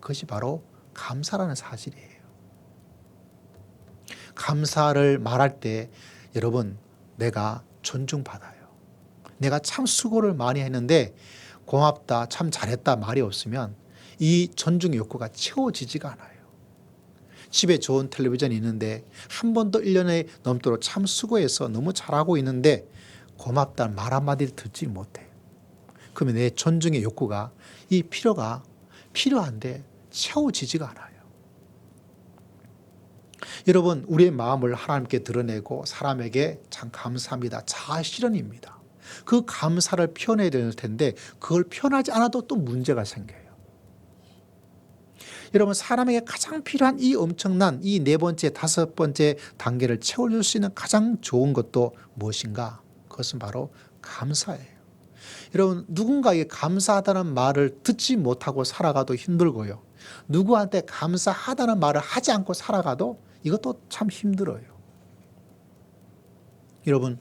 그것이 바로 감사라는 사실이에요. 감사를 말할 때 여러분, 내가 존중받아요. 내가 참 수고를 많이 했는데 고맙다, 참 잘했다 말이 없으면 이 존중 욕구가 채워지지가 않아요. 집에 좋은 텔레비전이 있는데 한 번도 1년에 넘도록 참 수고해서 너무 잘하고 있는데 고맙다는 말 한마디를 듣지 못해. 그러면 내 존중의 욕구가 이 필요가 필요한데 채워지지가 않아요. 여러분, 우리의 마음을 하나님께 드러내고 사람에게 참 감사합니다. 자아실현입니다. 그 감사를 표현해야 될 텐데 그걸 표현하지 않아도 또 문제가 생겨요. 여러분, 사람에게 가장 필요한 이 엄청난 이 네 번째, 다섯 번째 단계를 채워줄 수 있는 가장 좋은 것도 무엇인가? 그것은 바로 감사예요. 여러분, 누군가에게 감사하다는 말을 듣지 못하고 살아가도 힘들고요. 누구한테 감사하다는 말을 하지 않고 살아가도 이것도 참 힘들어요. 여러분,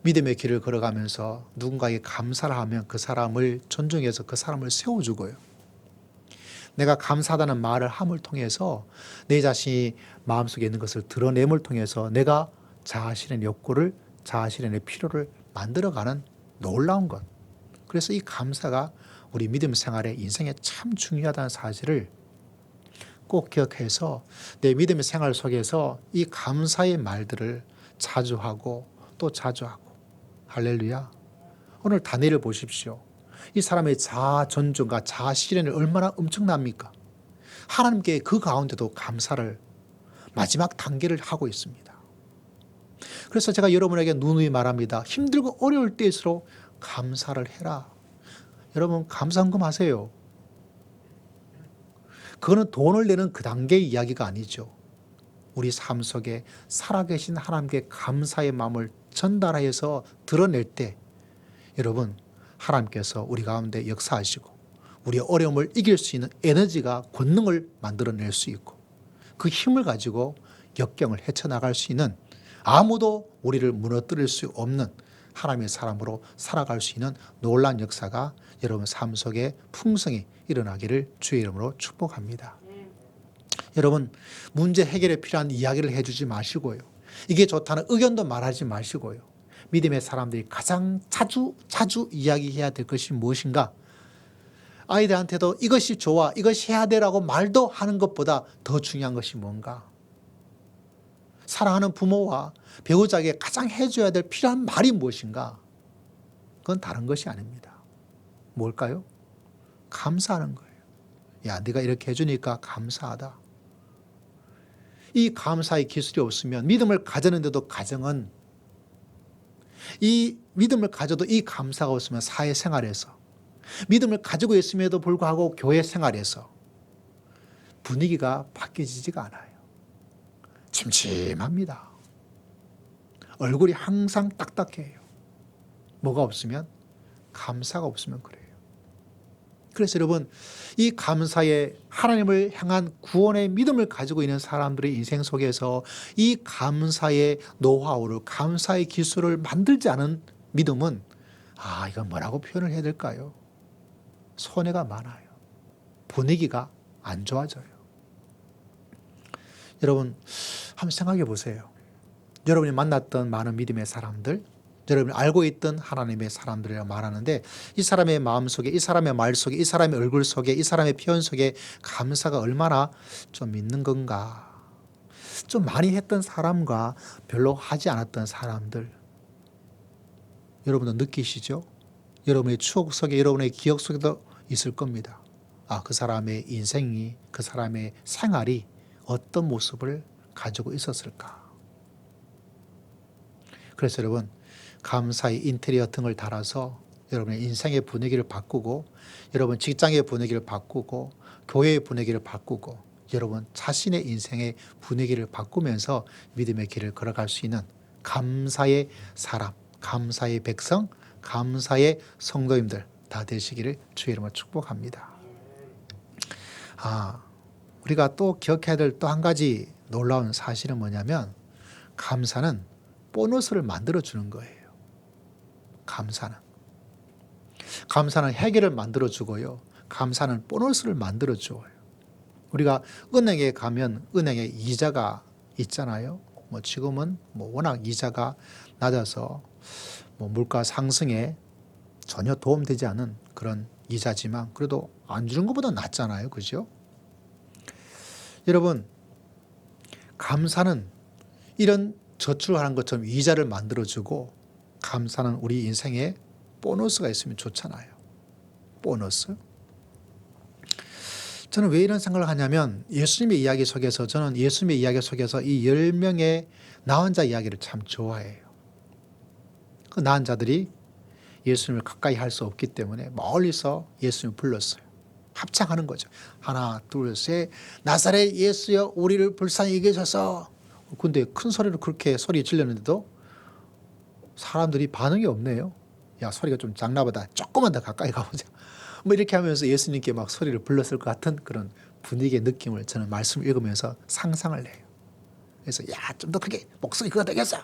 믿음의 길을 걸어가면서 누군가에게 감사를 하면 그 사람을 존중해서 그 사람을 세워주고요. 내가 감사하다는 말을 함을 통해서 내 자신이 마음속에 있는 것을 드러냄을 통해서 내가 자아실현의 욕구를, 자아실현의 필요를 만들어가는 놀라운 것. 그래서 이 감사가 우리 믿음 생활에 인생에 참 중요하다는 사실을 꼭 기억해서 내 믿음의 생활 속에서 이 감사의 말들을 자주 하고 또 자주 하고. 할렐루야. 오늘 다니엘을 보십시오. 이 사람의 자아 존중과 자아 실현이 얼마나 엄청납니까? 하나님께 그 가운데도 감사를 마지막 단계를 하고 있습니다. 그래서 제가 여러분에게 누누이 말합니다. 힘들고 어려울 때일수록 감사를 해라. 여러분, 감사헌금 하세요. 그거는 돈을 내는 그 단계의 이야기가 아니죠. 우리 삶 속에 살아계신 하나님께 감사의 마음을 전달하여서 드러낼 때 여러분, 하나님께서 우리 가운데 역사하시고 우리의 어려움을 이길 수 있는 에너지가 권능을 만들어낼 수 있고 그 힘을 가지고 역경을 헤쳐나갈 수 있는 아무도 우리를 무너뜨릴 수 없는 하나님의 사람으로 살아갈 수 있는 놀라운 역사가 여러분 삶 속에 풍성히 일어나기를 주의 이름으로 축복합니다. 여러분, 문제 해결에 필요한 이야기를 해주지 마시고요. 이게 좋다는 의견도 말하지 마시고요. 믿음의 사람들이 가장 자주 이야기해야 될 것이 무엇인가? 아이들한테도 이것이 좋아, 이것이 해야 되라고 말도 하는 것보다 더 중요한 것이 뭔가? 사랑하는 부모와 배우자에게 가장 해줘야 될 필요한 말이 무엇인가? 그건 다른 것이 아닙니다. 뭘까요? 감사하는 거예요. 야, 네가 이렇게 해주니까 감사하다. 이 감사의 기술이 없으면 믿음을 가졌는데도 가정은 이 믿음을 가져도 이 감사가 없으면 사회생활에서 믿음을 가지고 있음에도 불구하고 교회 생활에서 분위기가 바뀌지가 않아요. 침침합니다. 얼굴이 항상 딱딱해요. 뭐가 없으면? 감사가 없으면 그래요. 그래서 여러분, 이 감사의 하나님을 향한 구원의 믿음을 가지고 있는 사람들의 인생 속에서 이 감사의 노하우를, 감사의 기술을 만들지 않은 믿음은 이건 뭐라고 표현을 해야 될까요? 손해가 많아요. 분위기가 안 좋아져요. 여러분, 한번 생각해 보세요. 여러분이 만났던 많은 믿음의 사람들, 여러분이 알고 있던 하나님의 사람들이라고 말하는데, 이 사람의 마음 속에, 이 사람의 말 속에, 이 사람의 얼굴 속에, 이 사람의 표현 속에 감사가 얼마나 좀 있는 건가. 좀 많이 했던 사람과 별로 하지 않았던 사람들, 여러분도 느끼시죠? 여러분의 추억 속에, 여러분의 기억 속에도 있을 겁니다. 그 사람의 인생이, 그 사람의 생활이 어떤 모습을 가지고 있었을까. 그래서 여러분, 감사의 인테리어 등을 달아서 여러분의 인생의 분위기를 바꾸고, 여러분 직장의 분위기를 바꾸고, 교회의 분위기를 바꾸고, 여러분 자신의 인생의 분위기를 바꾸면서 믿음의 길을 걸어갈 수 있는 감사의 사람, 감사의 백성, 감사의 성도님들 다 되시기를 주의 이름으로 축복합니다. 우리가 또 기억해야 될 또 한 가지 놀라운 사실은 뭐냐면, 감사는 보너스를 만들어 주는 거예요. 감사는 해결을 만들어 주고요. 감사는 보너스를 만들어 줘요. 우리가 은행에 가면 은행에 이자가 있잖아요. 지금은 워낙 이자가 낮아서 물가 상승에 전혀 도움되지 않은 그런 이자지만 그래도 안 주는 것보다 낫잖아요. 그죠? 여러분, 감사는 이런 저축하는 것처럼 이자를 만들어주고, 감사는 우리 인생에 보너스가 있으면 좋잖아요. 보너스. 저는 왜 이런 생각을 하냐면, 예수님의 이야기 속에서, 저는 예수님의 이야기 속에서 이 10명의 나은 자 이야기를 참 좋아해요. 그 나은 자들이 예수님을 가까이 할 수 없기 때문에 멀리서 예수님을 불렀어요. 합창하는 거죠. 하나, 둘, 셋. 나사렛 예수여, 우리를 불쌍히 여기소서. 근데 큰 소리로 그렇게 소리 질렀는데도 사람들이 반응이 없네요. 야, 소리가 좀 작나 보다. 조금만 더 가까이 가보자. 이렇게 하면서 예수님께 막 소리를 불렀을 것 같은 그런 분위기의 느낌을 저는 말씀을 읽으면서 상상을 해요. 그래서 야, 좀 더 크게 목소리 그거 되겠어.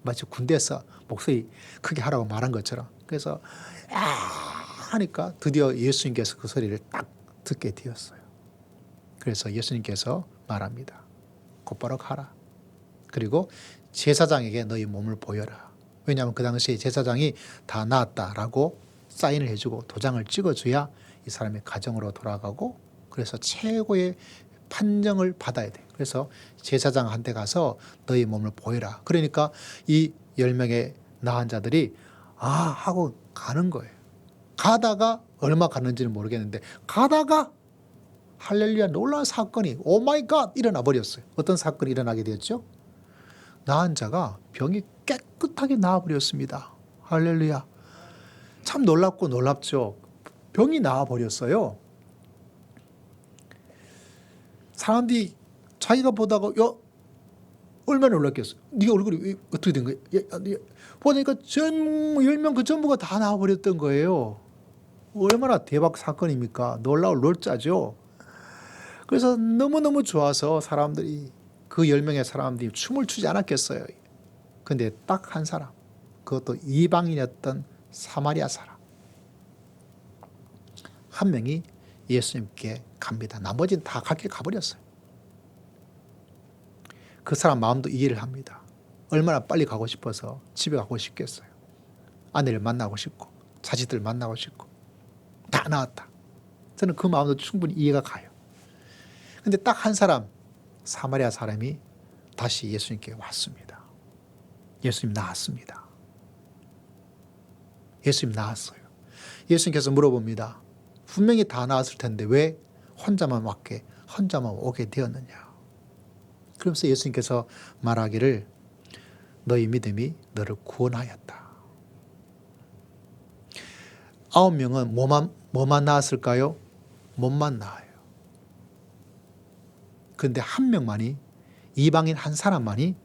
마치 군대에서 목소리 크게 하라고 말한 것처럼. 그래서 하니까 드디어 예수님께서 그 소리를 딱 듣게 되었어요. 그래서 예수님께서 말합니다. 곧바로 가라. 그리고 제사장에게 너희 몸을 보여라. 왜냐하면 그 당시에 제사장이 다 나았다라고 사인을 해주고 도장을 찍어줘야 이 사람의 가정으로 돌아가고, 그래서 최고의 판정을 받아야 돼. 그래서 제사장한테 가서 너희 몸을 보여라. 그러니까 이 10명의 나은 자들이 하고 가는 거예요. 가다가 얼마 갔는지는 모르겠는데 가다가 할렐루야 놀라운 사건이 오 마이 갓 일어나 버렸어요. 어떤 사건이 일어나게 되었죠? 나은 자가 병이 깨끗하게 나아버렸습니다. 할렐루야. 참 놀랍고 놀랍죠. 병이 나아버렸어요. 사람들이 자기가 보다가 얼마나 놀랐겠어요. 네가 얼굴이 왜 어떻게 된 거야? 보니까 10명 그 전부가 다 나와버렸던 거예요. 얼마나 대박 사건입니까? 놀라울 놀자죠. 그래서 너무너무 좋아서 사람들이, 그 10명의 사람들이 춤을 추지 않았겠어요. 근데 딱 한 사람, 그것도 이방인이었던 사마리아 사람 한 명이 예수님께 갑니다. 나머지는 다 갈 길 가버렸어요. 그 사람 마음도 이해를 합니다. 얼마나 빨리 가고 싶어서 집에 가고 싶겠어요. 아내를 만나고 싶고 자식들 만나고 싶고 다 나왔다. 저는 그 마음도 충분히 이해가 가요. 근데 딱 한 사람, 사마리아 사람이 다시 예수님께 왔습니다. 예수님 나았습니다. 예수님 나았어요. 예수님께서 물어봅니다. 분명히 다 나았을 텐데 왜 혼자만 오게 되었느냐. 그러면서 예수님께서 말하기를 너희 믿음이 너를 구원하였다. 9명은 뭐만 나았을까요? 몸만 나아요. 그런데 한 명만이, 이방인 한 사람만이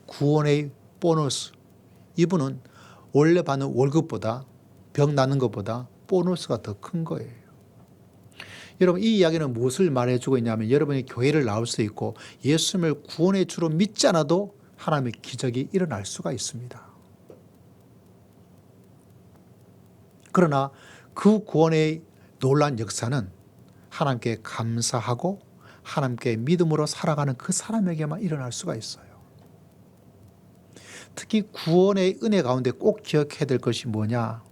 구원의 보너스, 이분은 원래 받는 월급보다, 병 나는 것보다 보너스가 더 큰 거예요. 여러분, 이 이야기는 무엇을 말해주고 있냐면, 여러분이 교회를 나올 수 있고 예수님을 구원의 주로 믿지 않아도 하나님의 기적이 일어날 수가 있습니다. 그러나 그 구원의 놀라운 역사는 하나님께 감사하고 하나님께 믿음으로 살아가는 그 사람에게만 일어날 수가 있어요. 특히 구원의 은혜 가운데 꼭 기억해야 될 것이 뭐냐?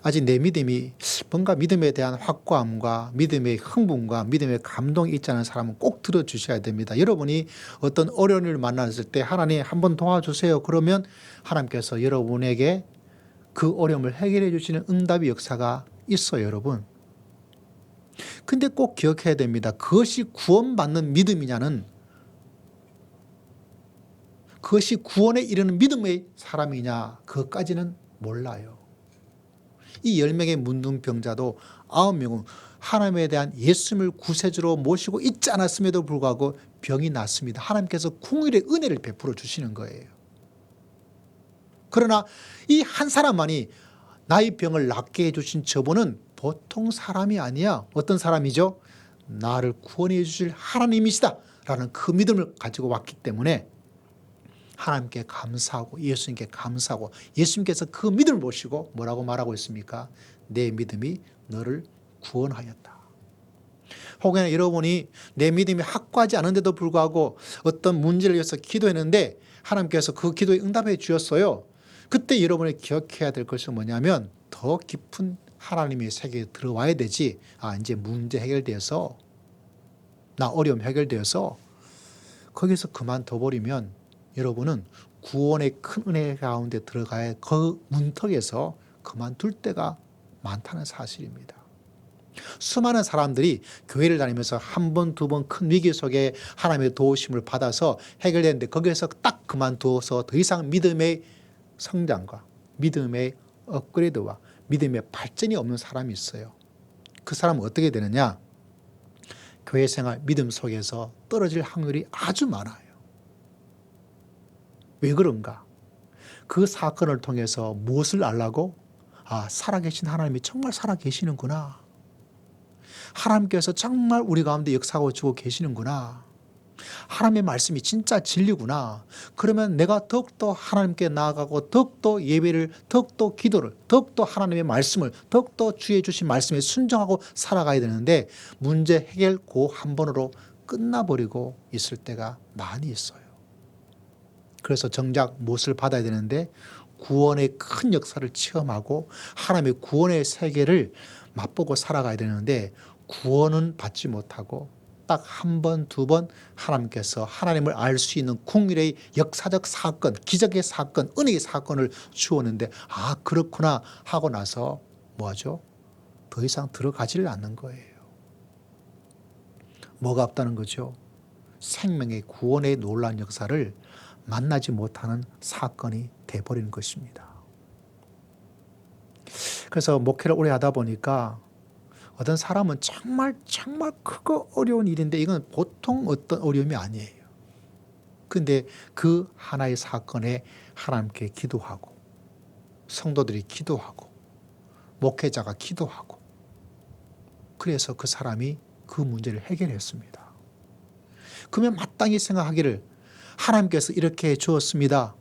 아직 내 믿음이 뭔가 믿음에 대한 확고함과 믿음의 흥분과 믿음의 감동이 있지 않은 사람은 꼭 들어주셔야 됩니다. 여러분이 어떤 어려운 일을 만났을 때 하나님 한번 도와주세요. 그러면 하나님께서 여러분에게 그 어려움을 해결해 주시는 응답의 역사가 있어요, 여러분. 근데 꼭 기억해야 됩니다. 그것이 구원받는 믿음이냐는, 그것이 구원에 이르는 믿음의 사람이냐, 그것까지는 몰라요. 이 10명의 문둥병자도 9명은 하나님에 대한 예수님을 구세주로 모시고 있지 않았음에도 불구하고 병이 났습니다. 하나님께서 궁일의 은혜를 베풀어 주시는 거예요. 그러나 이 한 사람만이 나의 병을 낫게 해주신 저분은 보통 사람이 아니야. 어떤 사람이죠? 나를 구원해 주실 하나님이시다 라는 그 믿음을 가지고 왔기 때문에 하나님께 감사하고 예수님께 감사하고, 예수님께서 그 믿음을 보시고 뭐라고 말하고 있습니까? 내 믿음이 너를 구원하였다. 혹은 여러분이 내 믿음이 확고하지 않은데도 불구하고 어떤 문제를 위해서 기도했는데 하나님께서 그 기도에 응답해 주셨어요. 그때 여러분이 기억해야 될 것이 뭐냐면, 더 깊은 하나님의 세계에 들어와야 되지. 이제 문제 해결되어서, 나 어려움 해결되어서 거기서 그만둬 버리면 여러분은 구원의 큰 은혜 가운데 들어가야 그 문턱에서 그만둘 때가 많다는 사실입니다. 수많은 사람들이 교회를 다니면서 한 번, 두 번 큰 위기 속에 하나님의 도우심을 받아서 해결되는데 거기에서 딱 그만두어서 더 이상 믿음의 성장과 믿음의 업그레이드와 믿음의 발전이 없는 사람이 있어요. 그 사람은 어떻게 되느냐? 교회 생활, 믿음 속에서 떨어질 확률이 아주 많아요. 왜 그런가? 그 사건을 통해서 무엇을 알라고? 살아계신 하나님이 정말 살아계시는구나. 하나님께서 정말 우리 가운데 역사하고 주고 계시는구나. 하나님의 말씀이 진짜 진리구나. 그러면 내가 더욱더 하나님께 나아가고 더욱더 예배를, 더욱더 기도를, 더욱더 하나님의 말씀을, 더욱더 주의 주신 말씀에 순종하고 살아가야 되는데 문제 해결 그 한 번으로 끝나버리고 있을 때가 많이 있어요. 그래서 정작 무엇을 받아야 되는데 구원의 큰 역사를 체험하고 하나님의 구원의 세계를 맛보고 살아가야 되는데 구원은 받지 못하고 딱 한 번, 두 번 하나님께서 하나님을 알 수 있는 궁일의 역사적 사건, 기적의 사건, 은혜의 사건을 주었는데 그렇구나 하고 나서 뭐하죠? 더 이상 들어가지를 않는 거예요. 뭐가 없다는 거죠? 생명의 구원의 놀라운 역사를 만나지 못하는 사건이 돼버리는 것입니다. 그래서 목회를 오래 하다 보니까 어떤 사람은 정말 크고 어려운 일인데 이건 보통 어떤 어려움이 아니에요. 그런데 그 하나의 사건에 하나님께 기도하고 성도들이 기도하고 목회자가 기도하고 그래서 그 사람이 그 문제를 해결했습니다. 그러면 마땅히 생각하기를 하나님께서 이렇게 해 주었습니다.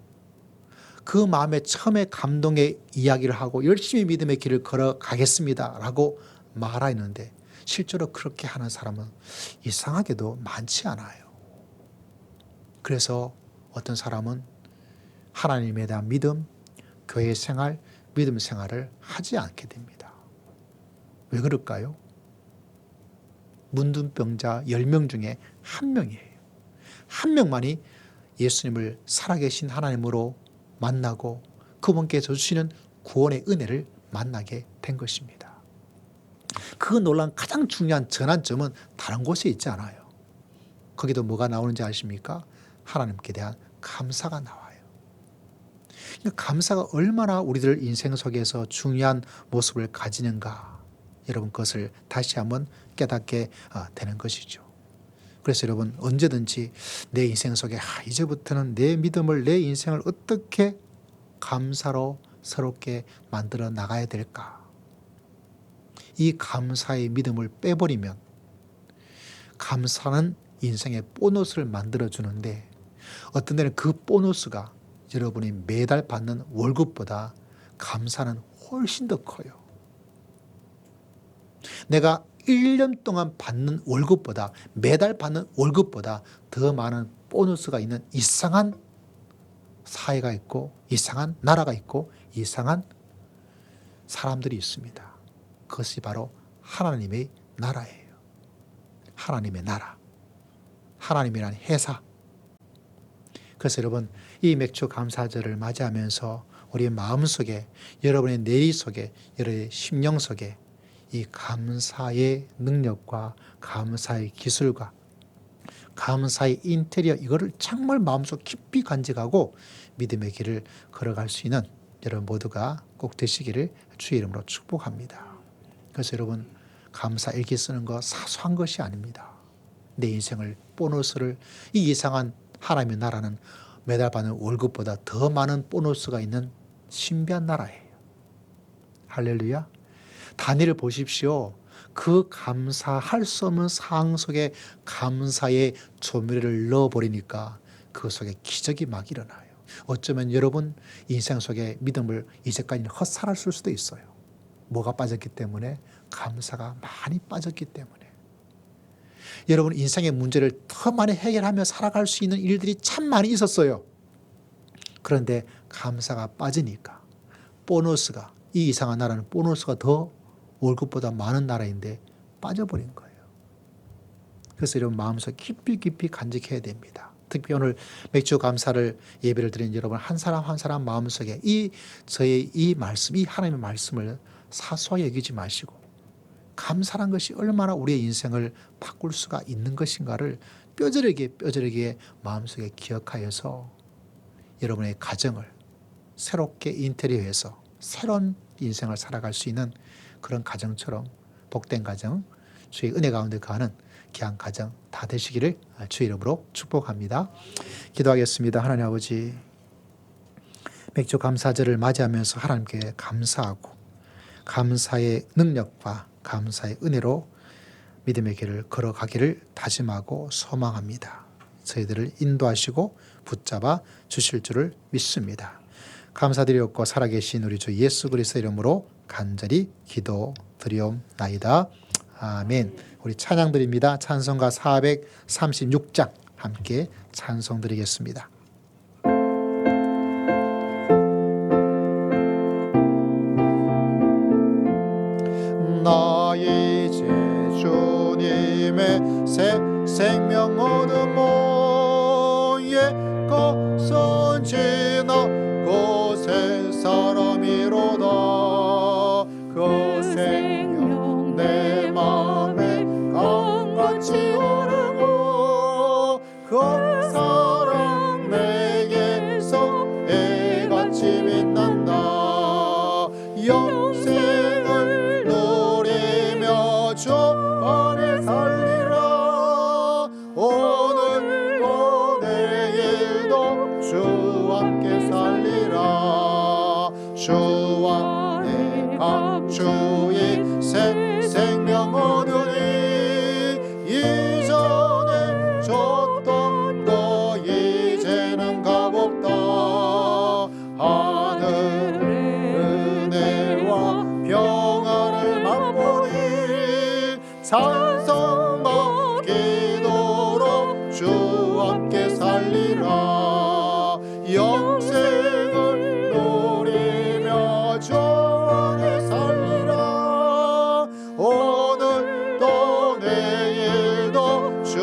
그 마음에 처음에 감동의 이야기를 하고 열심히 믿음의 길을 걸어가겠습니다 라고 말하였는데 실제로 그렇게 하는 사람은 이상하게도 많지 않아요. 그래서 어떤 사람은 하나님에 대한 믿음, 교회 생활, 믿음 생활을 하지 않게 됩니다. 왜 그럴까요? 문둥병자 10명 중에 한 명이에요. 한 명만이 예수님을 살아계신 하나님으로 만나고 그분께서 주시는 구원의 은혜를 만나게 된 것입니다. 그 놀라운 가장 중요한 전환점은 다른 곳에 있지 않아요. 거기도 뭐가 나오는지 아십니까? 하나님께 대한 감사가 나와요. 그러니까 감사가 얼마나 우리들 인생 속에서 중요한 모습을 가지는가, 여러분 그것을 다시 한번 깨닫게 되는 것이죠. 그래서 여러분 언제든지 내 인생 속에 이제부터는 내 믿음을, 내 인생을 어떻게 감사로 새롭게 만들어 나가야 될까? 이 감사의 믿음을 빼버리면 감사는 인생의 보너스를 만들어 주는데, 어떤 때는 그 보너스가 여러분이 매달 받는 월급보다 감사는 훨씬 더 커요. 내가 1년 동안 받는 월급보다, 매달 받는 월급보다 더 많은 보너스가 있는 이상한 사회가 있고, 이상한 나라가 있고, 이상한 사람들이 있습니다. 그것이 바로 하나님의 나라예요. 하나님의 나라, 하나님이라는 회사. 그래서 여러분 이 맥주 감사절을 맞이하면서 우리의 마음속에, 여러분의 뇌리 속에, 여러분의 심령 속에 이 감사의 능력과 감사의 기술과 감사의 인테리어, 이거를 정말 마음속 깊이 간직하고 믿음의 길을 걸어갈 수 있는 여러분 모두가 꼭 되시기를 주의 이름으로 축복합니다. 그래서 여러분 감사 일기 쓰는 거 사소한 것이 아닙니다. 내 인생을, 보너스를, 이 이상한 하나님의 나라는 매달 받는 월급보다 더 많은 보너스가 있는 신비한 나라예요. 할렐루야. 다니엘을 보십시오. 그 감사할 수 없는 상황 속에 감사의 조미료를 넣어버리니까 그 속에 기적이 막 일어나요. 어쩌면 여러분 인생 속에 믿음을 이제까지는 헛살았을 수도 있어요. 뭐가 빠졌기 때문에? 감사가 많이 빠졌기 때문에. 여러분 인생의 문제를 더 많이 해결하며 살아갈 수 있는 일들이 참 많이 있었어요. 그런데 감사가 빠지니까 보너스가, 이 이상한 나라는 보너스가 더 월급보다 많은 나라인데 빠져버린 거예요. 그래서 여러분 마음속 깊이 깊이 간직해야 됩니다. 특히 오늘 맥주 감사를 예배를 드린 여러분 한 사람 한 사람 마음속에 저의 이 말씀, 이 하나님의 말씀을 사소하게 여기지 마시고 감사란 것이 얼마나 우리의 인생을 바꿀 수가 있는 것인가를 뼈저리게 마음속에 기억하여서 여러분의 가정을 새롭게 인테리어해서 새로운 인생을 살아갈 수 있는 그런 가정처럼 복된 가정, 주의 은혜 가운데 가는 귀한 가정 다 되시기를 주의 이름으로 축복합니다. 기도하겠습니다. 하나님 아버지, 맥주 감사절을 맞이하면서 하나님께 감사하고 감사의 능력과 감사의 은혜로 믿음의 길을 걸어가기를 다짐하고 소망합니다. 저희들을 인도하시고 붙잡아 주실 줄을 믿습니다. 감사드리옵고 살아계신 우리 주 예수 그리스도 이름으로 간절히 기도드리옵나이다. 아멘. 우리 찬양 드립니다. 찬송가 436장 함께 찬송 드리겠습니다. 나 이제 주님의 새 생명 얻으모 옛것은 지나고 새 사람이로다. 그 생명 내 맘에 강같이 흐르고 그 사랑 내게서 해같이 빛난다. 영생을 누리며 주 안에 살리라. 오늘도 내일도 주 함께 살리라. 주 안에 강주의 새 생명 얻으니 이전에 줬던 거 이제는 값없다. 하늘의 은혜와 평안을 맛보니 찬송 받기도록 주 함께 살리라. 영생을 누리며 주 안에 살리라. 오늘도 내일도 주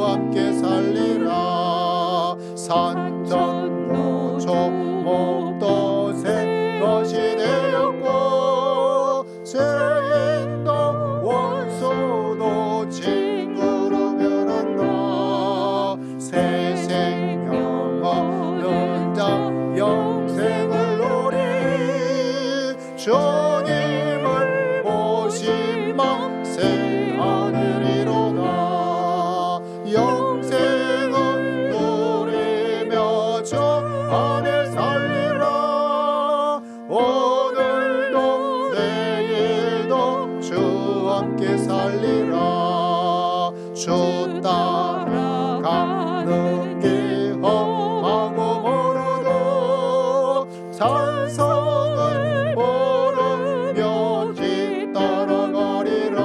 함께 살리라. 산천도 조목도 새 것이 되었고 죄인도 원수도 친구로 변한다. 새 생명 함께 살리라. 주 따라가는 게 험하고 멀어도 찬성을 모르며 뒤따라가리라.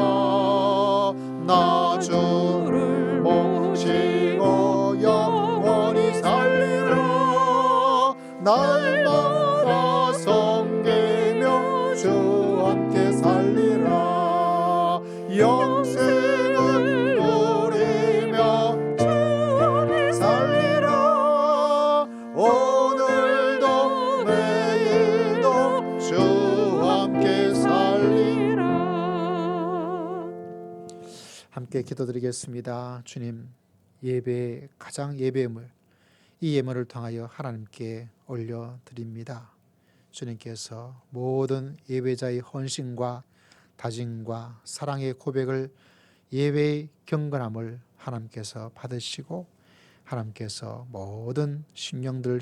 나 주를 모시고 영원히 살리라. 날마다 섬기며 주 함께 살리라. 영생을 누리며 주 함께 살리라. 오늘도 매일도 주 함께 살리라. 함께 기도드리겠습니다. 주님, 예배 가장 예배물, 이 예물을 통하여 하나님께 올려드립니다. 주님께서 모든 예배자의 헌신과 다짐과 사랑의 고백을, 예배의 경건함을 하나님께서 받으시고 하나님께서 모든 심령들을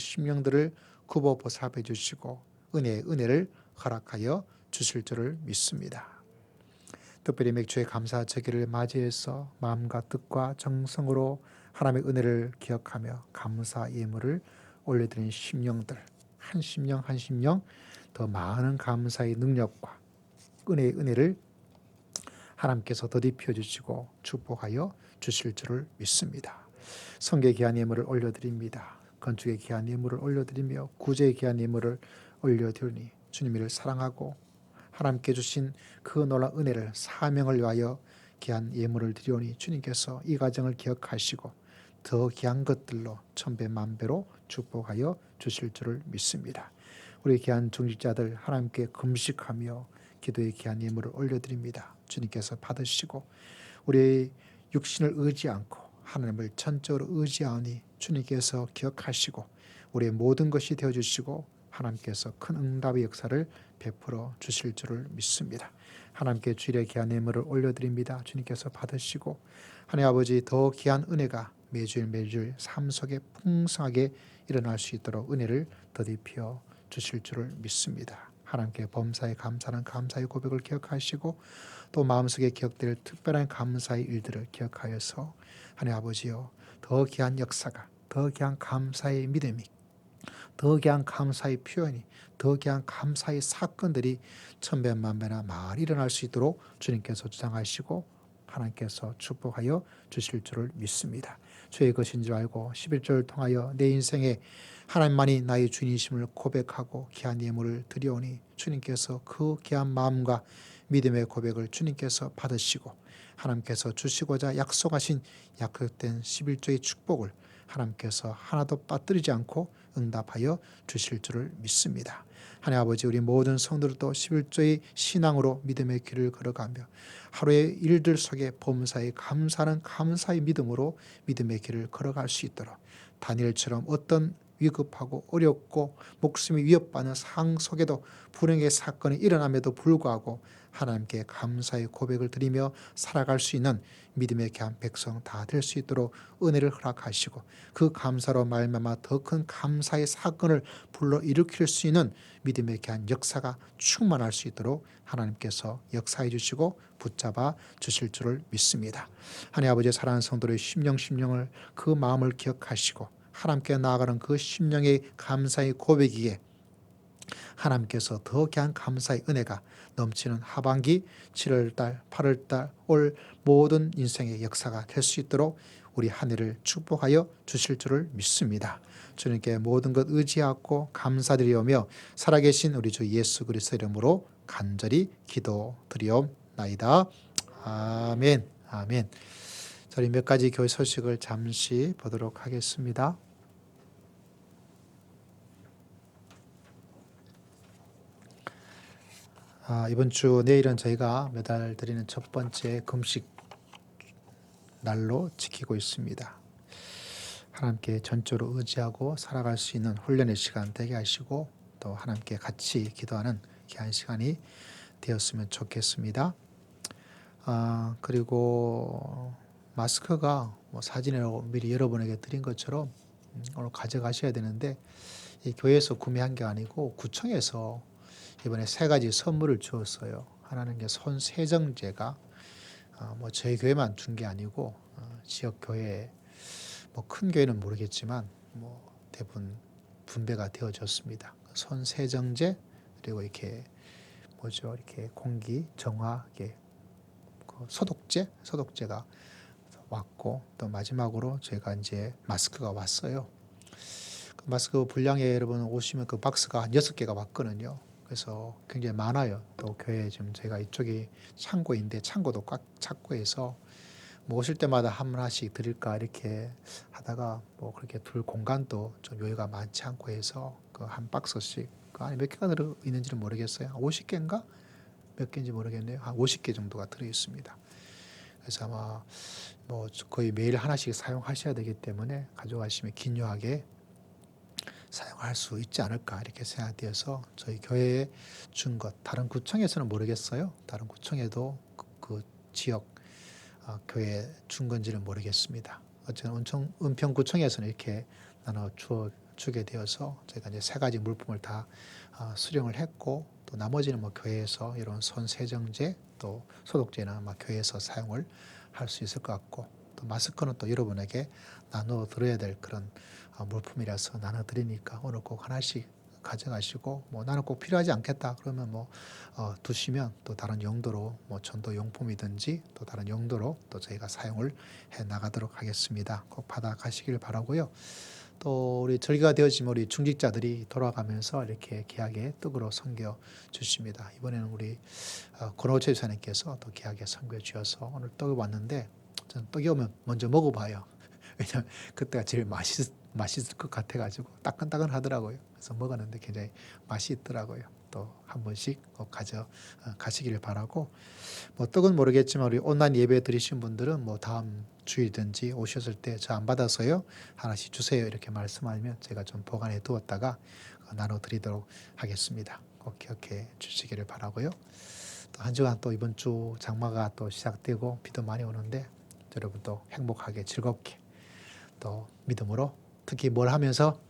굽어 보살펴 주시고 은혜를 허락하여 주실 줄을 믿습니다. 특별히 맥주의 감사 절기를 맞이해서 마음과 뜻과 정성으로 하나님의 은혜를 기억하며 감사 예물을 올려드린 심령들, 한 심령 한 심령 더 많은 감사의 능력과 은혜를 하나님께서 더디 펴주시고 축복하여 주실 줄을 믿습니다. 성계의 귀한 예물을 올려드립니다. 건축의 귀한 예물을 올려드리며 구제의 귀한 예물을 올려드리니 주님을 사랑하고 하나님께 주신 그 놀라운 은혜를, 사명을 위하여 귀한 예물을 드리오니 주님께서 이 가정을 기억하시고 더 귀한 것들로 천배 만배로 축복하여 주실 줄을 믿습니다. 우리 귀한 중직자들 하나님께 금식하며 기도의 귀한 예물을 올려드립니다. 주님께서 받으시고 우리 육신을 의지 않고 하나님을 전적으로 의지하니 주님께서 기억하시고 우리의 모든 것이 되어주시고 하나님께서 큰 응답의 역사를 베풀어 주실 줄을 믿습니다. 하나님께 주일의 귀한 예물을 올려드립니다. 주님께서 받으시고 하나님 아버지 더 귀한 은혜가 매주일 삶 속에 풍성하게 일어날 수 있도록 은혜를 더디피어 주실 줄을 믿습니다. 하나님께 범사에 감사하는 감사의 고백을 기억하시고 또 마음속에 기억될 특별한 감사의 일들을 기억하여서 하나님 아버지여 더 귀한 역사가, 더 귀한 감사의 믿음이, 더 귀한 감사의 표현이, 더 귀한 감사의 사건들이 천배만배나 많이 일어날 수 있도록 주님께서 주장하시고 하나님께서 축복하여 주실 줄을 믿습니다. 주의 것인 줄 알고 11절을 통하여 내 인생에 하나님만이 나의 주님이심을 고백하고 귀한 예물을 드려오니 주님께서 그 귀한 마음과 믿음의 고백을 주님께서 받으시고 하나님께서 주시고자 약속하신 약속된 11조의 축복을 하나님께서 하나도 빠뜨리지 않고 응답하여 주실 줄을 믿습니다. 하나님 아버지, 우리 모든 성도들도 11조의 신앙으로 믿음의 길을 걸어가며 하루의 일들 속에 범사에 감사하는 감사의 믿음으로 믿음의 길을 걸어갈 수 있도록 다니엘처럼 어떤 위급하고 어렵고 목숨이 위협받는 상황 속에도 불행의 사건이 일어남에도 불구하고 하나님께 감사의 고백을 드리며 살아갈 수 있는 믿음의 귀한 백성 다 될 수 있도록 은혜를 허락하시고 그 감사로 말미암아 더 큰 감사의 사건을 불러일으킬 수 있는 믿음의 귀한 역사가 충만할 수 있도록 하나님께서 역사해 주시고 붙잡아 주실 줄을 믿습니다. 하나님 아버지, 사랑하는 성도의 심령을 그 마음을 기억하시고 하나님께 나아가는 그 심령의 감사의 고백이기에 하나님께서 더 귀한 감사의 은혜가 넘치는 하반기 7월달, 8월달 올 모든 인생의 역사가 될 수 있도록 우리 한 해를 축복하여 주실 줄을 믿습니다. 주님께 모든 것 의지하고 감사드리오며 살아계신 우리 주 예수 그리스도 이름으로 간절히 기도드리옵나이다. 아멘. 아멘. 저희 몇 가지 교회 소식을 잠시 보도록 하겠습니다. 이번 주 내일은 저희가 매달 드리는 첫 번째 금식 날로 지키고 있습니다. 하나님께 전적으로 의지하고 살아갈 수 있는 훈련의 시간 되게 하시고 또 하나님께 같이 기도하는 귀한 시간이 되었으면 좋겠습니다. 그리고 마스크가 사진으로 미리 여러분에게 드린 것처럼 오늘 가져가셔야 되는데 이 교회에서 구매한 게 아니고 구청에서 이번에 3가지 선물을 주었어요. 하나는 게 손 세정제가 뭐 저희 교회만 준 게 아니고 지역 교회 뭐 큰 교회는 모르겠지만 뭐 대부분 분배가 되어졌습니다. 손 세정제 그리고 이렇게 뭐죠 이렇게 공기 정화제 그 소독제가 왔고 또 마지막으로 저희가 이제 마스크가 왔어요. 그 마스크 분량에 여러분 오시면 그 박스가 한 6개가 왔거든요. 그래서 굉장히 많아요. 또 교회 지금 제가 이쪽이 창고인데 창고도 꽉 찼고 해서 뭐 오실 때마다 하나씩 드릴까 이렇게 하다가 뭐 그렇게 둘 공간도 좀 여유가 많지 않고 해서 그 한 박스씩 안에 몇 개가 들어 있는지는 모르겠어요. 한 50개인가 몇 개인지 모르겠네요. 한 50개 정도가 들어 있습니다. 그래서 아마 뭐 거의 매일 하나씩 사용하셔야 되기 때문에 가져가시면 긴요하게 사용할 수 있지 않을까 이렇게 생각되어서 저희 교회에 준 것 다른 구청에서는 모르겠어요. 다른 구청에도 그 지역 교회에 준 건지는 모르겠습니다. 어쨌든 은평구청에서는 이렇게 나눠 주게 되어서 저희가 이제 3가지 물품을 다 수령을 했고 또 나머지는 뭐 교회에서 이런 손 세정제 또 소독제는 아마 교회에서 사용을 할 수 있을 것 같고 또 마스크는 또 여러분에게 나눠 드려야 될 그런 물품이라서 나눠 드리니까 오늘 꼭 하나씩 가져가시고 뭐 나는 꼭 필요하지 않겠다 그러면 뭐 두시면 또 다른 용도로 뭐 전도 용품이든지 또 다른 용도로 또 저희가 사용을 해 나가도록 하겠습니다. 꼭 받아 가시길 바라고요. 또 우리 절기가 되어지면 우리 중직자들이 돌아가면서 이렇게 귀하게 떡으로 섬겨 주십니다. 이번에는 우리 권호철 사님께서 또 귀하게 섬겨 주셔서 오늘 떡이 왔는데 저는 떡이 오면 먼저 먹어봐요. 왜냐하면 그때가 제일 맛있을 것 같아가지고 따끈따끈하더라고요. 그래서 먹었는데 굉장히 맛이 있더라고요. 또 한 번씩 꼭 가시기를 바라고 뭐 떡은 모르겠지만 우리 온라인 예배 드리신 분들은 뭐 다음 주일든지 오셨을 때 저 안 받아서요 하나씩 주세요 이렇게 말씀하면 제가 좀 보관해 두었다가 나눠 드리도록 하겠습니다. 꼭 기억해 주시기를 바라고요. 또 한 주간 또 이번 주 장마가 또 시작되고 비도 많이 오는데 여러분도 행복하게 즐겁게 또 믿음으로 특히 뭘 하면서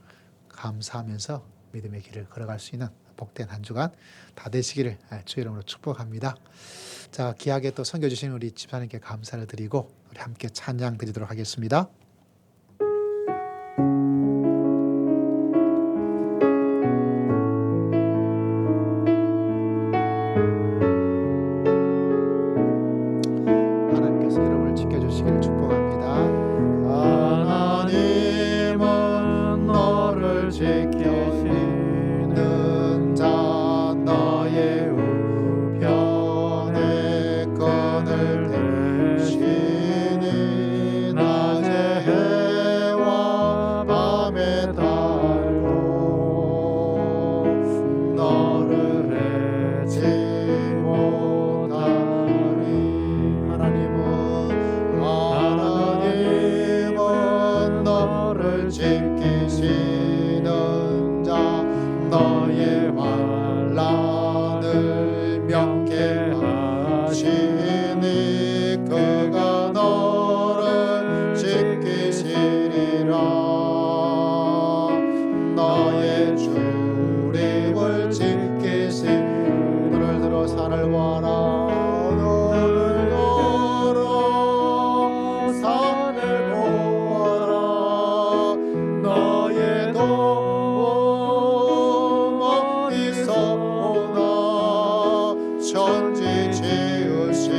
감사하면서 믿음의 길을 걸어갈 수 있는 복된 한 주간 다 되시기를 주의 이름으로 축복합니다. 자, 귀하게 또 섬겨주신 우리 집사님께 감사를 드리고 우리 함께 찬양 드리도록 하겠습니다. 하나님께서 여러분을 지켜주시기를 축복합니다. 하나님은 너를 지키시는 자 너의 우편에 끈을 대시니 낮에 해와 밤에 달도 너를 해치 못하리. 하나님은 너를 지키시는 자 너의 환난을 명쾌하시니 그가 너를 지키시리라. 너의 주림을 지키시. 눈을 들어 산을 보아라. 눈을 들어 산을 보아라. 너의 도움 어디서 오나. 천지 지으신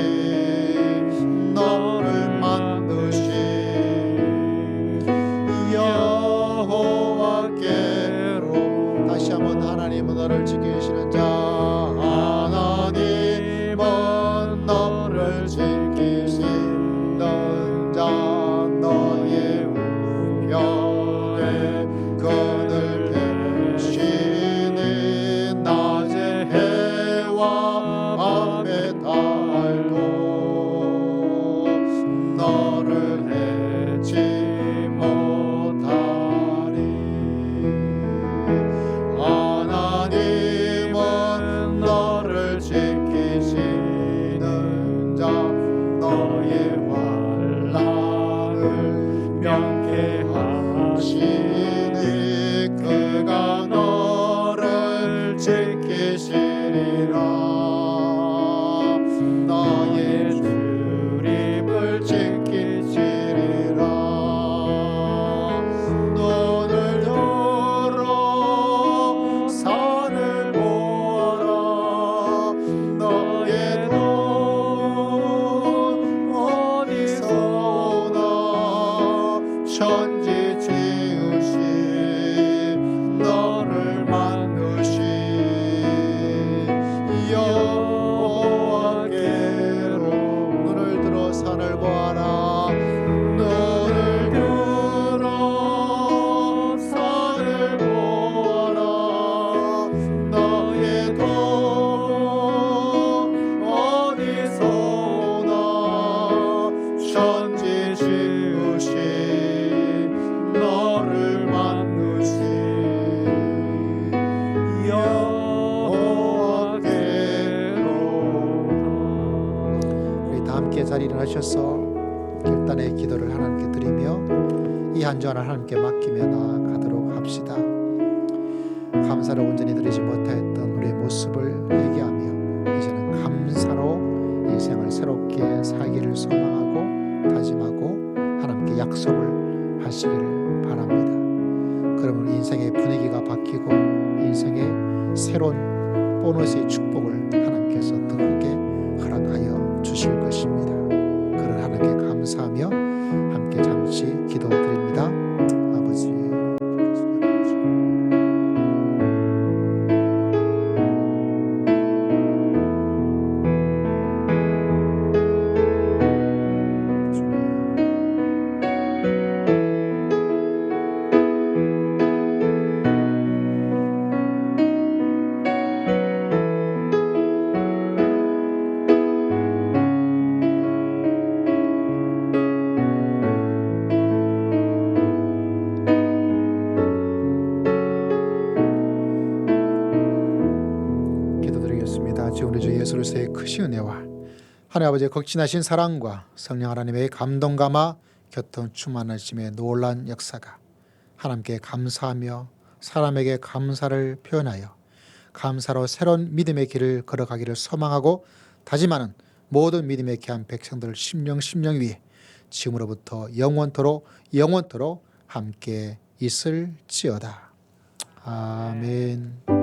산을 보아라 눈을 들어 산을 보아라 너의 도움 어디서 오나 천지 지으신 너를 만드신 우리 다 함께 자리에 일어나셔서 결단의 기도를 하나님께 드리며 이 한 주간을 하나님께 맡기며 나아가도록 합시다. 감사를 온전히 드리지 못했던 우리의 모습을 회개하며 이제는 감사로 이 생을 새롭게 살기를 소망하고 다짐하고 하나님께 약속을 하시기를 바랍니다. 그러면 인생의 분위기가 바뀌고 인생의 새로운 보너스의 축복을 하나님께서 더 크게 허락하여 주실 것입니다. 그런 하나님께 감사하며 함께 잠시 기도드립니다. 아버지 지금 우리 주 예수 그리스도의 크신 은혜와 하나님 아버지의 극진하신 사랑과 성령 하나님의 감동 감화 교통 충만하심의 놀라운 역사가 하나님께 감사하며 사람에게 감사를 표현하여 감사로 새로운 믿음의 길을 걸어가기를 소망하고 다짐하는 모든 믿음의 귀한 백성들 심령 위에 지금으로부터 영원토록 함께 있을지어다. 아멘.